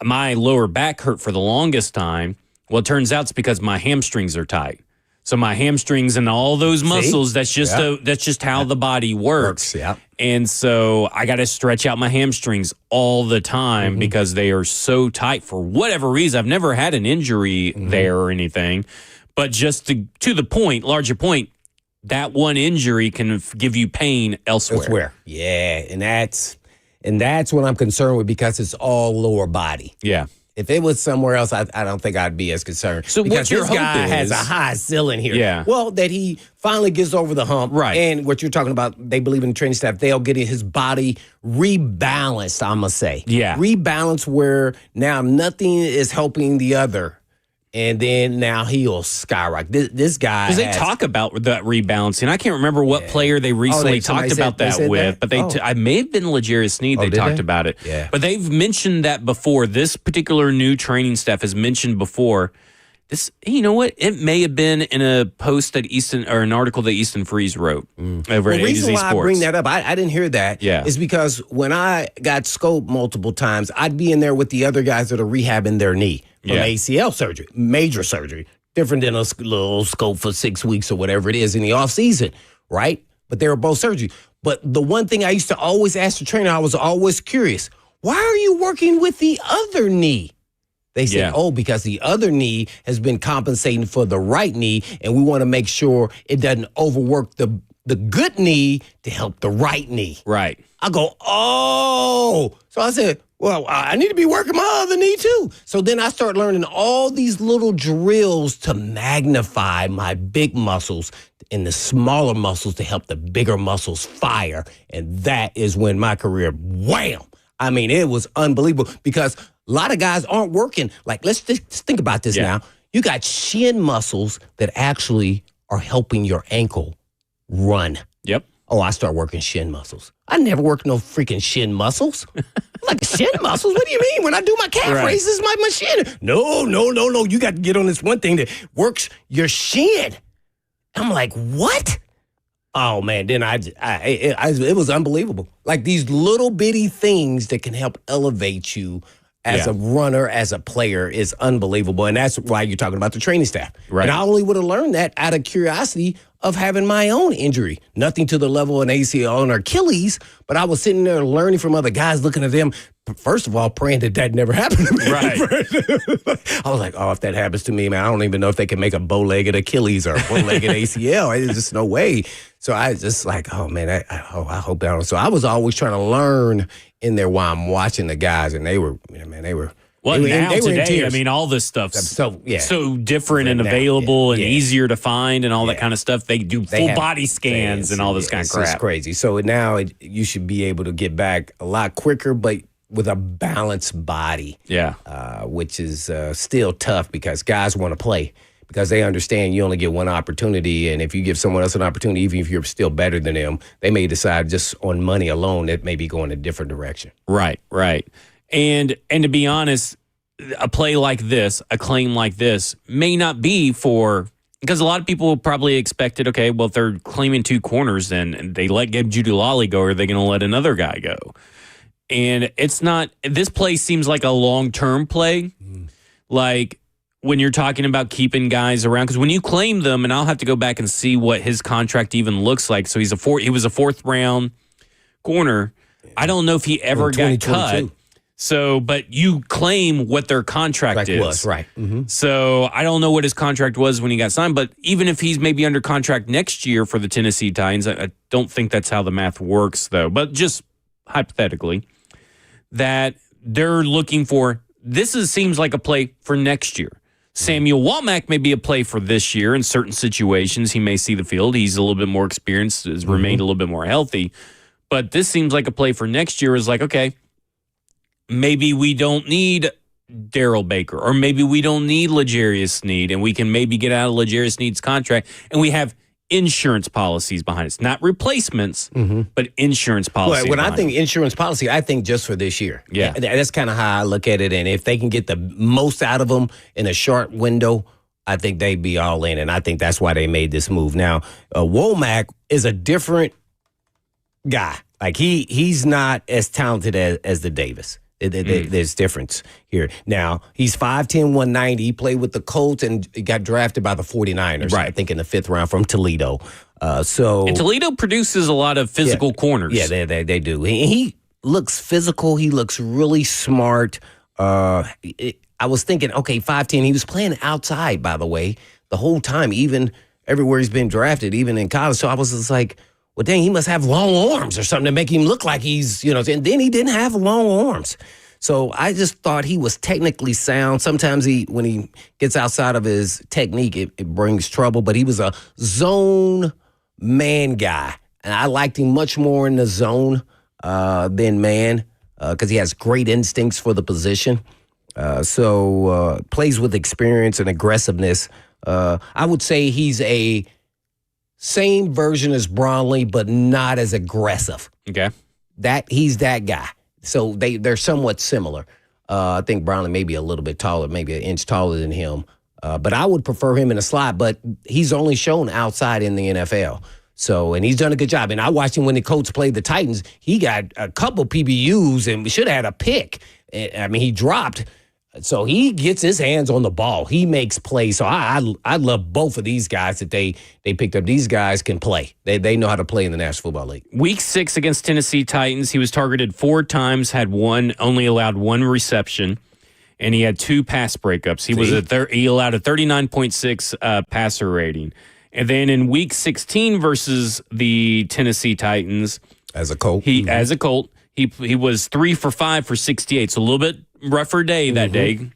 my lower back hurt for the longest time. Well, it turns out it's because my hamstrings are tight. So my hamstrings and all those muscles, that's just how the body works. Yeah. And so I got to stretch out my hamstrings all the time because they are so tight for whatever reason. I've never had an injury there or anything. But just to the point, larger point, that one injury can give you pain elsewhere. Yeah, and that's what I'm concerned with because it's all lower body. Yeah. If it was somewhere else, I don't think I'd be as concerned. So because what your this guy hope has is- a high ceiling here. Yeah. Well, that he finally gets over the hump. Right. And what you're talking about, they believe in the training staff, they'll get his body rebalanced, I'm going to say. Yeah. Rebalanced where now nothing is helping the other. And then now he'll skyrocket. This guy Because they talk about that rebalancing. I can't remember what player they recently talked about that with, but I may have been L'Jarius Sneed. They talked about it. Yeah. But they've mentioned that before. This particular new training staff has mentioned before. This, you know what? It may have been in a post that an article that Easton Freeze wrote over at The reason AZ why Sports. I bring that up, I didn't hear that, is because when I got scoped multiple times, I'd be in there with the other guys that are rehabbing their knee from ACL surgery, major surgery, different than a little scope for 6 weeks or whatever it is in the off season, right? But they were both surgery. But the one thing I used to always ask the trainer, I was always curious, why are you working with the other knee? They said, because the other knee has been compensating for the right knee, and we want to make sure it doesn't overwork the good knee to help the right knee. Right. I go, oh. So I said, Well, I need to be working my other knee too. So then I start learning all these little drills to magnify my big muscles and the smaller muscles to help the bigger muscles fire. And that is when my career, wham! I mean, it was unbelievable because a lot of guys aren't working. Like, let's just think about this now. You got shin muscles that actually are helping your ankle run. Yep. Oh, I start working shin muscles. I never worked no freaking shin muscles. Like, shin muscles? What do you mean? When I do my calf raises, my shin. No. You got to get on this one thing that works your shin. I'm like, what? Oh, man. Then it was unbelievable. Like, these little bitty things that can help elevate you as a runner, as a player, is unbelievable. And that's why you're talking about the training staff. Right. And I only would have learned that out of curiosity of having my own injury. Nothing to the level of an ACL and Achilles, but I was sitting there learning from other guys, looking at them, first of all, praying that never happened to me. Right. I was like, oh, if that happens to me, man, I don't even know if they can make a bow-legged Achilles or a one-legged ACL. There's just no way. So I was just like, oh, man, I hope that don't. So I was always trying to learn in there while I'm watching the guys, and they were. Well, now they were in today, tears. I mean, all this stuff's so different and now, available and easier to find and all that kind of stuff. They do full body scans and all this kind of crap. It's crazy. So now you should be able to get back a lot quicker, but with a balanced body. Yeah. Which is still tough because guys want to play because they understand you only get one opportunity. And if you give someone else an opportunity, even if you're still better than them, they may decide just on money alone that may be going a different direction. Right. And to be honest, a play like this, a claim like this, may not be for because a lot of people probably expected, okay, well, if they're claiming two corners and they let Gabe Judulali go, are they going to let another guy go? And it's not. This play seems like a long-term play, like when you're talking about keeping guys around. Because when you claim them, and I'll have to go back and see what his contract even looks like. So he was a fourth-round corner. I don't know if he ever got cut. So, but you claim what their contract is. Was, right. Mm-hmm. So I don't know what his contract was when he got signed, but even if he's maybe under contract next year for the Tennessee Titans, I don't think that's how the math works, though. But just hypothetically, that they're looking for, seems like a play for next year. Samuel Womack may be a play for this year in certain situations. He may see the field. He's a little bit more experienced, has remained a little bit more healthy. But this seems like a play for next year is like, okay, maybe we don't need Daryl Baker, or maybe we don't need L'Jarius Sneed, and we can maybe get out of L'Jarius Sneed's contract, and we have insurance policies behind us. Not replacements, but insurance policies. Well, when I think insurance policy, I think just for this year. Yeah. That's kind of how I look at it, and if they can get the most out of them in a short window, I think they'd be all in, and I think that's why they made this move. Now, Womack is a different guy. Like, he's not as talented as the Davis. There's difference here. Now, he's 5'10", 190. He played with the Colts and he got drafted by the 49ers, I think, in the 5th round from Toledo. And Toledo produces a lot of physical corners. Yeah, they do. He looks physical. He looks really smart. I was thinking, okay, 5'10". He was playing outside, by the way, the whole time, even everywhere he's been drafted, even in college. So I was just like, well, dang, he must have long arms or something to make him look like he's, and then he didn't have long arms. So I just thought he was technically sound. Sometimes when he gets outside of his technique, it brings trouble. But he was a zone man guy. And I liked him much more in the zone than man because he has great instincts for the position. So plays with experience and aggressiveness. I would say he's a same version as Brownlee, but not as aggressive. Okay. He's that guy. So they're somewhat similar. I think Brownlee may be a little bit taller, maybe an inch taller than him. But I would prefer him in a slot, but he's only shown outside in the NFL. So, and he's done a good job. And I watched him when the Colts played the Titans. He got a couple PBUs and we should have had a pick. I mean, he dropped. So he gets his hands on the ball. He makes plays. So I love both of these guys that they picked up. These guys can play. They know how to play in the National Football League. Week 6 against Tennessee Titans, he was targeted 4 times, only allowed 1 reception, and he had 2 pass breakups. He allowed a 39.6 passer rating. And then in Week 16 versus the Tennessee Titans, as a Colt, he He was 3 for 5 for 68, so a little bit rougher day that day.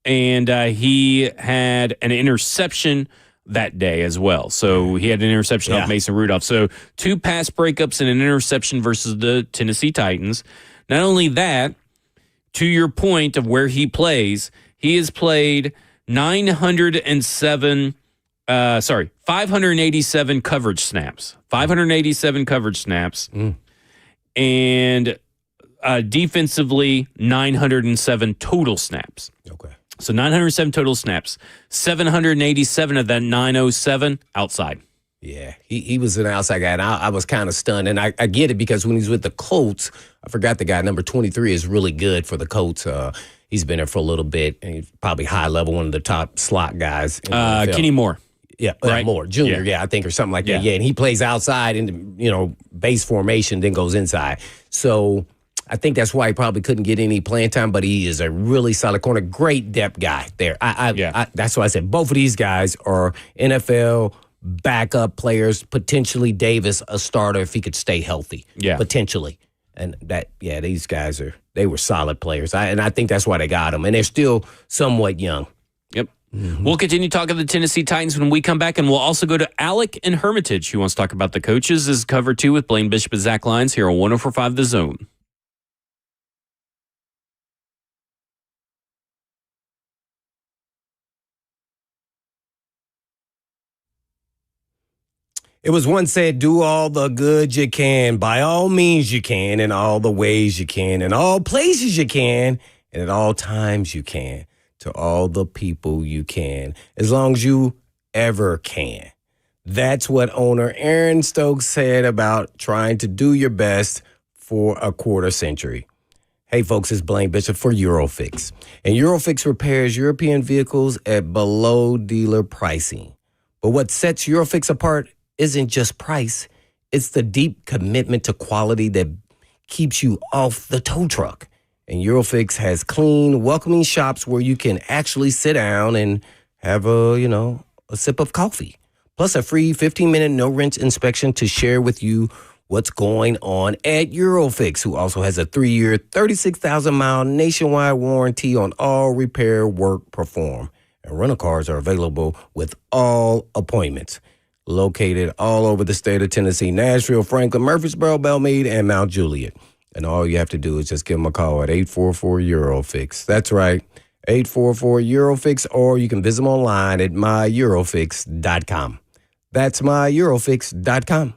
And he had an interception that day as well. So he had an interception off Mason Rudolph. So 2 pass breakups and an interception versus the Tennessee Titans. Not only that, to your point of where he plays, he has played 587 coverage snaps. 587 coverage snaps. And defensively, 907 total snaps. Okay. So 907 total snaps. 787 of that 907 outside. Yeah, he was an outside guy, and I was kind of stunned. And I get it because when he's with the Colts, I forgot the guy, number 23 is really good for the Colts. He's been there for a little bit, and he's probably high level, one of the top slot guys. In the NFL. Kenny Moore. Yeah, right? Moore, Junior, I think, or something like that. Yeah, and he plays outside in the, base formation, then goes inside. So I think that's why he probably couldn't get any playing time, but he is a really solid corner. Great depth guy there. That's why I said both of these guys are NFL backup players, potentially Davis a starter if he could stay healthy. Yeah. Potentially. And these guys they were solid players. And I think that's why they got them. And they're still somewhat young. Yep. We'll continue talking to the Tennessee Titans when we come back, and we'll also go to Alec in Hermitage, who wants to talk about the coaches. This is Cover 2 with Blaine Bishop and Zach Lyons here on 104.5 The Zone. It was once said, do all the good you can, by all means you can, in all the ways you can, in all places you can, and at all times you can, to all the people you can, as long as you ever can. That's what owner Aaron Stokes said about trying to do your best for a quarter century. Hey, folks, it's Blaine Bishop for Eurofix. And Eurofix repairs European vehicles at below dealer pricing. But what sets Eurofix apart isn't just price, it's the deep commitment to quality that keeps you off the tow truck. And Eurofix has clean, welcoming shops where you can actually sit down and have a sip of coffee. Plus a free 15-minute no-rinse inspection to share with you what's going on at Eurofix, who also has a 3-year, 36,000-mile nationwide warranty on all repair work performed. And rental cars are available with all appointments. Located all over the state of Tennessee, Nashville, Franklin, Murfreesboro, Belmead, and Mount Juliet. And all you have to do is just give them a call at 844-EUROFIX. That's right, 844-EUROFIX, or you can visit them online at myEurofix.com. That's myEurofix.com.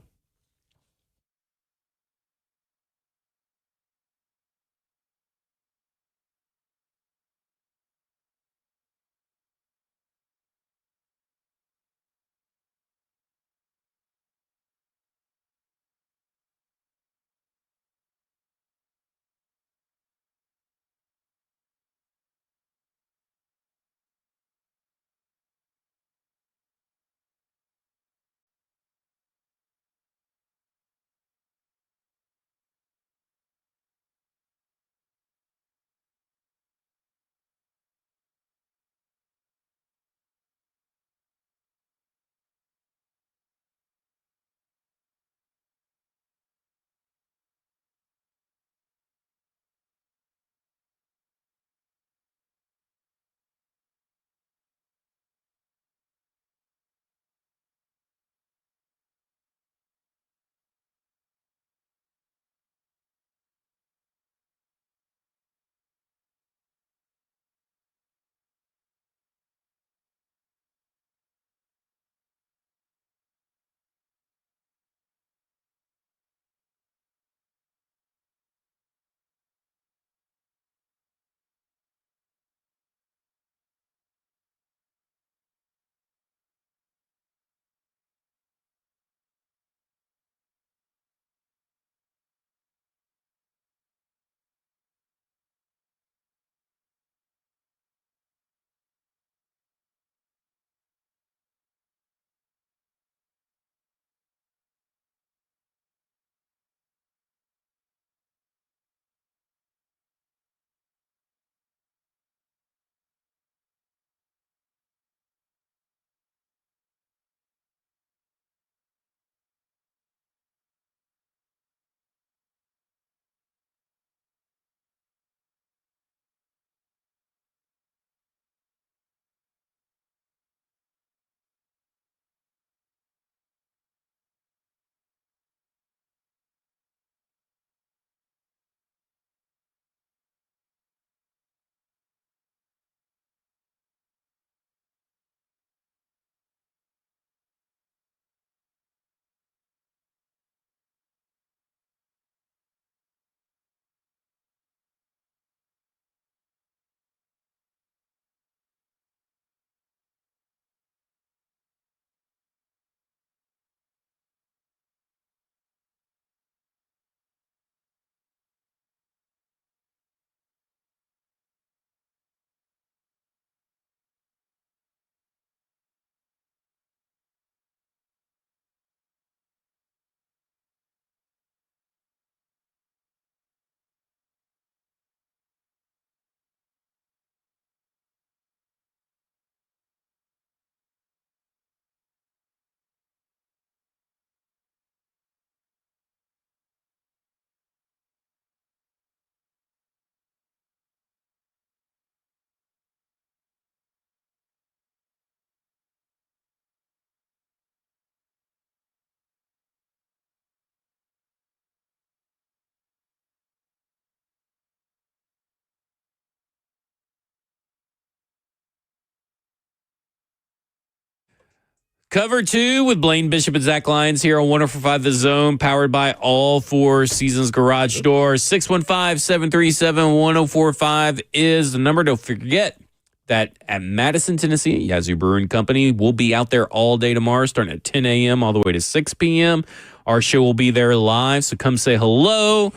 Cover 2 with Blaine Bishop and Zach Lyons here on 104.5 The Zone, powered by All Four Seasons Garage Door. 615-737-1045 is the number. Don't forget that at Madison, Tennessee, Yazoo Brewing Company will be out there all day tomorrow, starting at 10 a.m. all the way to 6 p.m. Our show will be there live, so come say hello.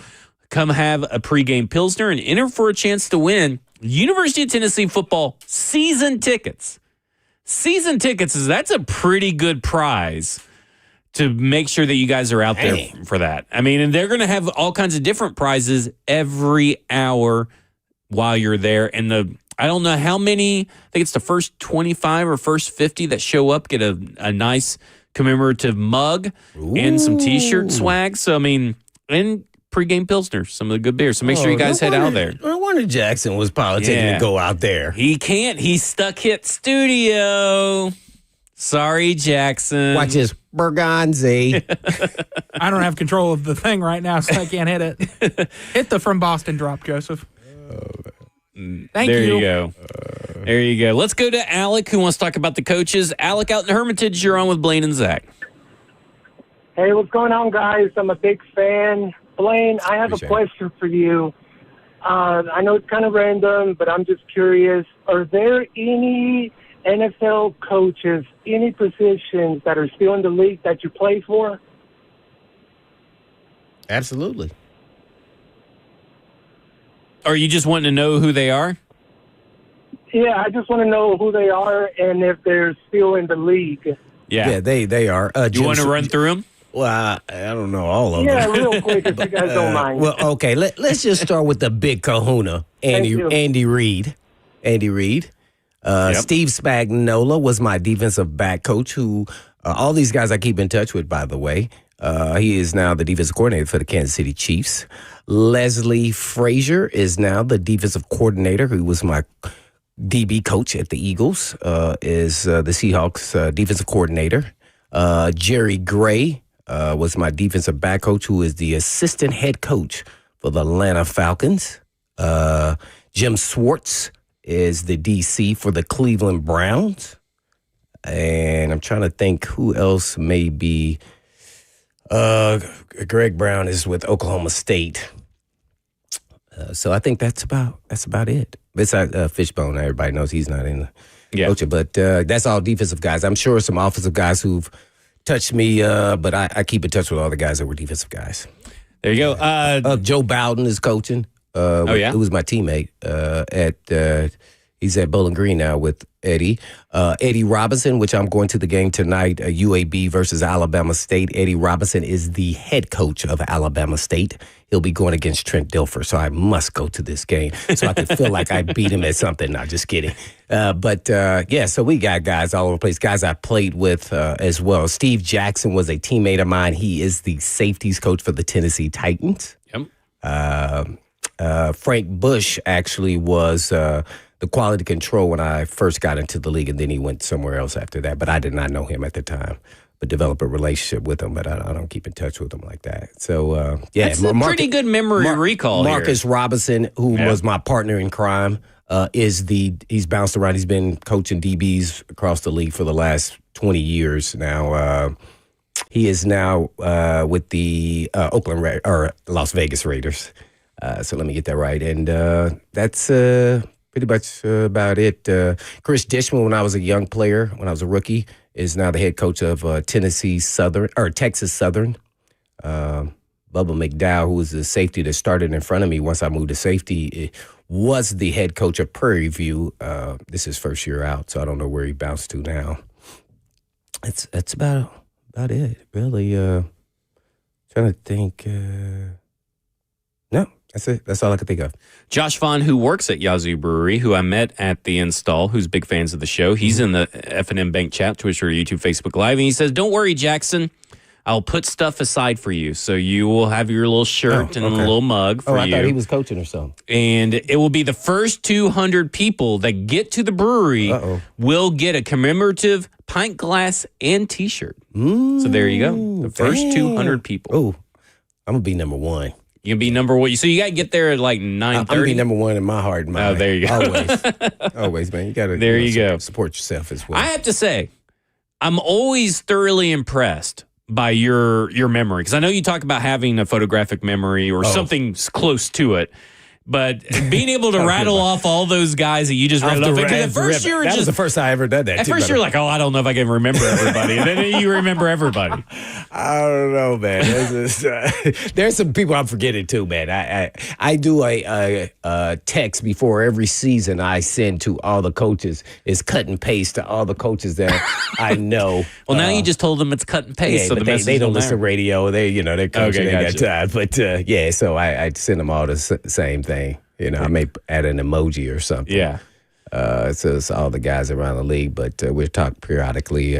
Come have a pregame Pilsner and enter for a chance to win University of Tennessee football season tickets. Season tickets, that's a pretty good prize to make sure that you guys are out there for that. I mean, and they're going to have all kinds of different prizes every hour while you're there. And I don't know how many, I think it's the first 25 or first 50 that show up get a nice commemorative mug and some T-shirt swag. So, I mean, and pregame Pilsner, some of the good beers. So make sure you guys head out there. No wonder Jackson was politicking to go out there. He can't. He's stuck hit studio. Sorry, Jackson. Watch his Berganzi. I don't have control of the thing right now, so I can't hit it. Hit the From Boston drop, Joseph. Thank you. There you go. There you go. Let's go to Alec, who wants to talk about the coaches. Alec out in Hermitage, you're on with Blaine and Zach. Hey, what's going on, guys? I'm a big fan. Blaine, I have a question for you. I know it's kind of random, but I'm just curious. Are there any NFL coaches, any positions that are still in the league that you play for? Absolutely. Are you just wanting to know who they are? Yeah, I just want to know who they are and if they're still in the league. Yeah, they are. You want to run through them? Well, I don't know all of them. Yeah, real quick, if you guys don't mind. Well, okay, let's just start with the big kahuna, Andy Reid. Andy Reid. Steve Spagnuolo was my defensive back coach who, all these guys I keep in touch with, by the way. He is now the defensive coordinator for the Kansas City Chiefs. Leslie Frazier is now the defensive coordinator, who was my DB coach at the Eagles, is the Seahawks defensive coordinator. Jerry Gray was my defensive back coach, who is the assistant head coach for the Atlanta Falcons. Jim Swartz is the DC for the Cleveland Browns. And I'm trying to think who else may be. Greg Brown is with Oklahoma State. So I think that's about it. Besides Fishbone, everybody knows he's not in the coaching, but that's all defensive guys. I'm sure some offensive guys who've touched me, but I keep in touch with all the guys that were defensive guys. There you go. Joe Bowden is coaching. Who was my teammate he's at Bowling Green now with Eddie. Eddie Robinson, which I'm going to the game tonight, UAB versus Alabama State. Eddie Robinson is the head coach of Alabama State. He'll be going against Trent Dilfer, so I must go to this game so I can feel like I beat him at something. No, just kidding. So we got guys all over the place, guys I played with as well. Steve Jackson was a teammate of mine. He is the safeties coach for the Tennessee Titans. Yep. Frank Bush actually was the quality control when I first got into the league, and then he went somewhere else after that. But I did not know him at the time, but developed a relationship with him. But I don't keep in touch with him like that. So that's a pretty good memory recall. Marcus Robinson, who was my partner in crime, he's bounced around. He's been coaching DBs across the league for the last 20 years now. He is now with the Las Vegas Raiders. So let me get that right. And that's pretty much about it. Chris Dishman, when I was a young player, when I was a rookie, is now the head coach of Texas Southern. Bubba McDowell, who was the safety that started in front of me once I moved to safety, was the head coach of Prairie View. This is his first year out, so I don't know where he bounced to now. That's about it, really. Trying to think. No, that's it. That's all I can think of. Josh Vaughn, who works at Yazoo Brewery, who I met at the install, who's big fans of the show. He's in the F&M Bank chat, Twitter, YouTube, Facebook Live, and he says, "Don't worry, Jackson. I'll put stuff aside for you. So you will have your little shirt and a little mug for you." I thought he was coaching or something. And it will be the first 200 people that get to the brewery will get a commemorative pint glass and T-shirt. So there you go. The first 200 people. Oh, I'm going to be number one. You can be number one. So you got to get there at like 9:30. I'm going to be number one in my heart and mind. Oh, there you go. Always, man. You got to there you go. Support yourself as well. I have to say, I'm always thoroughly impressed by your memory, because I know you talk about having a photographic memory or something close to it. But being able to rattle off all those guys that you just rattled off. At first, you were that was the first time I ever done that. At first, you're like, oh, I don't know if I can remember everybody. And then you remember everybody. I don't know, man. There's some people I'm forgetting too, man. I do a text before every season I send to all the coaches. It's cut and paste to all the coaches that I know. Well, now you just told them it's cut and paste. Yeah, so but the they don't listen to radio. They're coaching. Okay, they got time. But so I send them all the same thing. I may add an emoji or something. Yeah. So it's all the guys around the league, but we talk periodically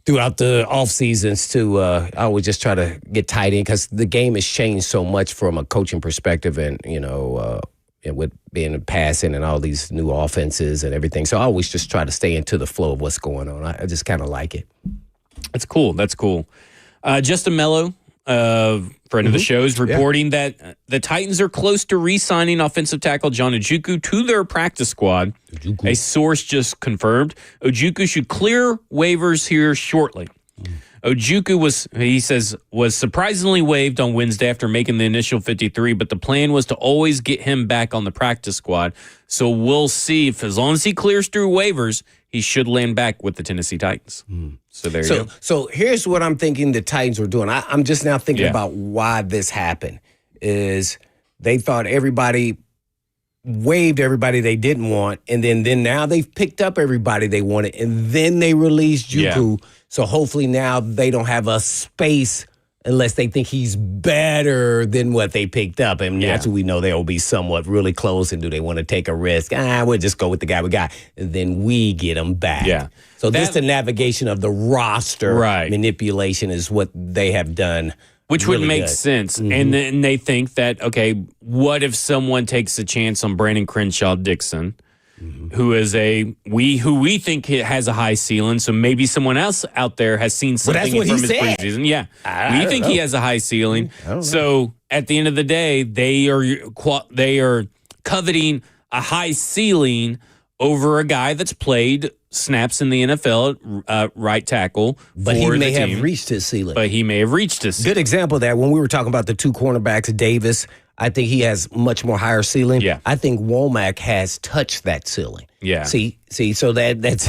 throughout the off seasons too. I would just try to get tight in because the game has changed so much from a coaching perspective, and and with being passing and all these new offenses and everything. So I always just try to stay into the flow of what's going on. I just kind of like it. That's cool. Justin Mello, friend of the show, is reporting that the Titans are close to re-signing offensive tackle John Ojukwu to their practice squad. A source just confirmed Ojukwu should clear waivers here shortly. Ojukwu was surprisingly waived on Wednesday after making the initial 53, but the plan was to always get him back on the practice squad. So we'll see if, as long as he clears through waivers, he should land back with the Tennessee Titans. So there you go. So here's what I'm thinking the Titans were doing. I'm just now thinking about why this happened. Is they thought everybody waived everybody they didn't want, and then now they've picked up everybody they wanted, and then they released Juku. Yeah. So hopefully now they don't have a space unless they think he's better than what they picked up. And that's what we know. They'll be somewhat really close. And do they want to take a risk? We'll just go with the guy we got. And then we get him back. Yeah. So the navigation of the roster manipulation is what they have done. Which really would make sense. Mm-hmm. And then they think that, okay, what if someone takes a chance on Brandon Crenshaw Dixon, who is who we think has a high ceiling, so maybe someone else out there has seen something from his preseason. Yeah, we think he has a high ceiling. So at the end of the day, they are coveting a high ceiling over a guy that's played snaps in the NFL, right tackle. But he may have reached his ceiling. Good example of that, when we were talking about the two cornerbacks, Davis, I think he has much more higher ceiling. Yeah. I think Womack has touched that ceiling. Yeah. See, so that's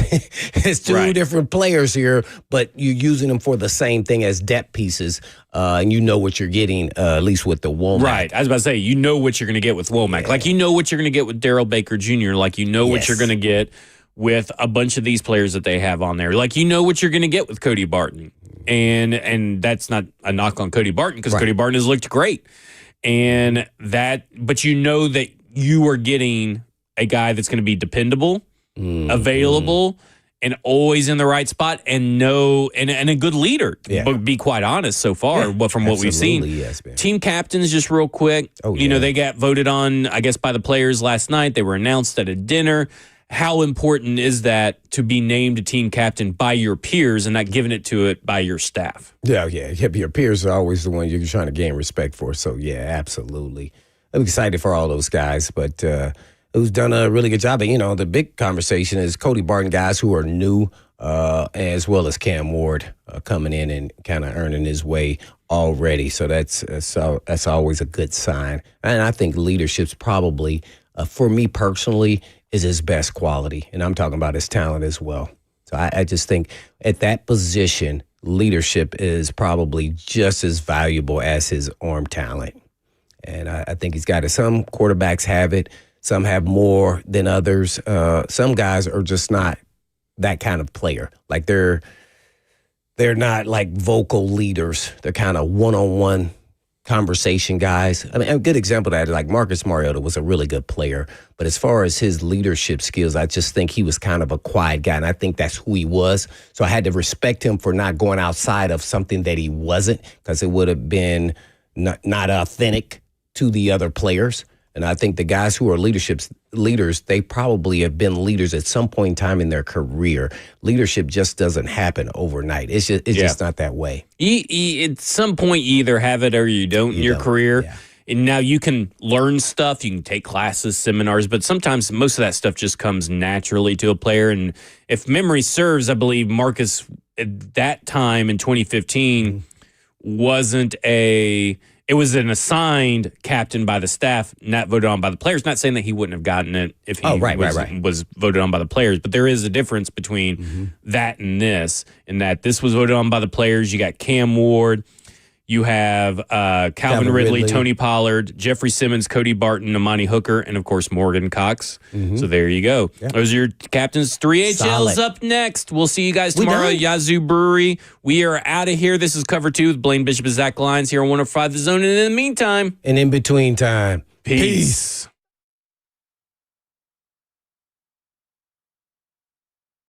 it's two different players here, but you're using them for the same thing as depth pieces, and you know what you're getting, at least with the Womack. Right. I was about to say, you know what you're going to get with Womack. Yeah. Like you know what you're going to get with Darrell Baker Jr., like you know what you're going to get with a bunch of these players that they have on there. Like you know what you're going to get with Cody Barton. And that's not a knock on Cody Barton, because Cody Barton has looked great. But you know that you are getting a guy that's going to be dependable, available, and always in the right spot, and a good leader. Yeah. But be quite honest, so far, from what we've seen, team captains, just real quick. They got voted on, I guess, by the players last night. They were announced at a dinner. How important is that to be named a team captain by your peers and not giving it by your staff? Yeah. Your peers are always the one you're trying to gain respect for. So, absolutely. I'm excited for all those guys, but who's done a really good job. And, the big conversation is Cody Barton guys who are new, as well as Cam Ward coming in and kind of earning his way already. So that's always a good sign. And I think leadership's probably, for me personally, is his best quality. And I'm talking about his talent as well. So I just think at that position, leadership is probably just as valuable as his arm talent. And I think he's got it. Some quarterbacks have it. Some have more than others. Some guys are just not that kind of player. Like they're not like vocal leaders. They're kind of one-on-one conversation guys. I mean, a good example of that is like Marcus Mariota was a really good player, but as far as his leadership skills, I just think he was kind of a quiet guy, and I think that's who he was. So I had to respect him for not going outside of something that he wasn't, because it would have been not authentic to the other players. And I think the guys who are leaders, they probably have been leaders at some point in time in their career. Leadership just doesn't happen overnight. It's just not that way. At some point, you either have it or you don't in your career. Yeah. And now you can learn stuff, you can take classes, seminars, but sometimes most of that stuff just comes naturally to a player. And if memory serves, I believe Marcus at that time in 2015 it was an assigned captain by the staff, not voted on by the players. Not saying that he wouldn't have gotten it if he was voted on by the players, but there is a difference between that and this, in that this was voted on by the players. You got Cam Ward, you have Calvin Ridley, Tony Pollard, Jeffrey Simmons, Cody Barton, Amani Hooker, and of course Morgan Cox. So there you go. Yeah. Those are your captains. 3HL's Solid. up next. We'll see you guys tomorrow. Yazoo Brewery. We are out of here. This is Cover 2 with Blaine Bishop and Zach Lyons here on 105 The Zone. And in the meantime, and in between time, peace.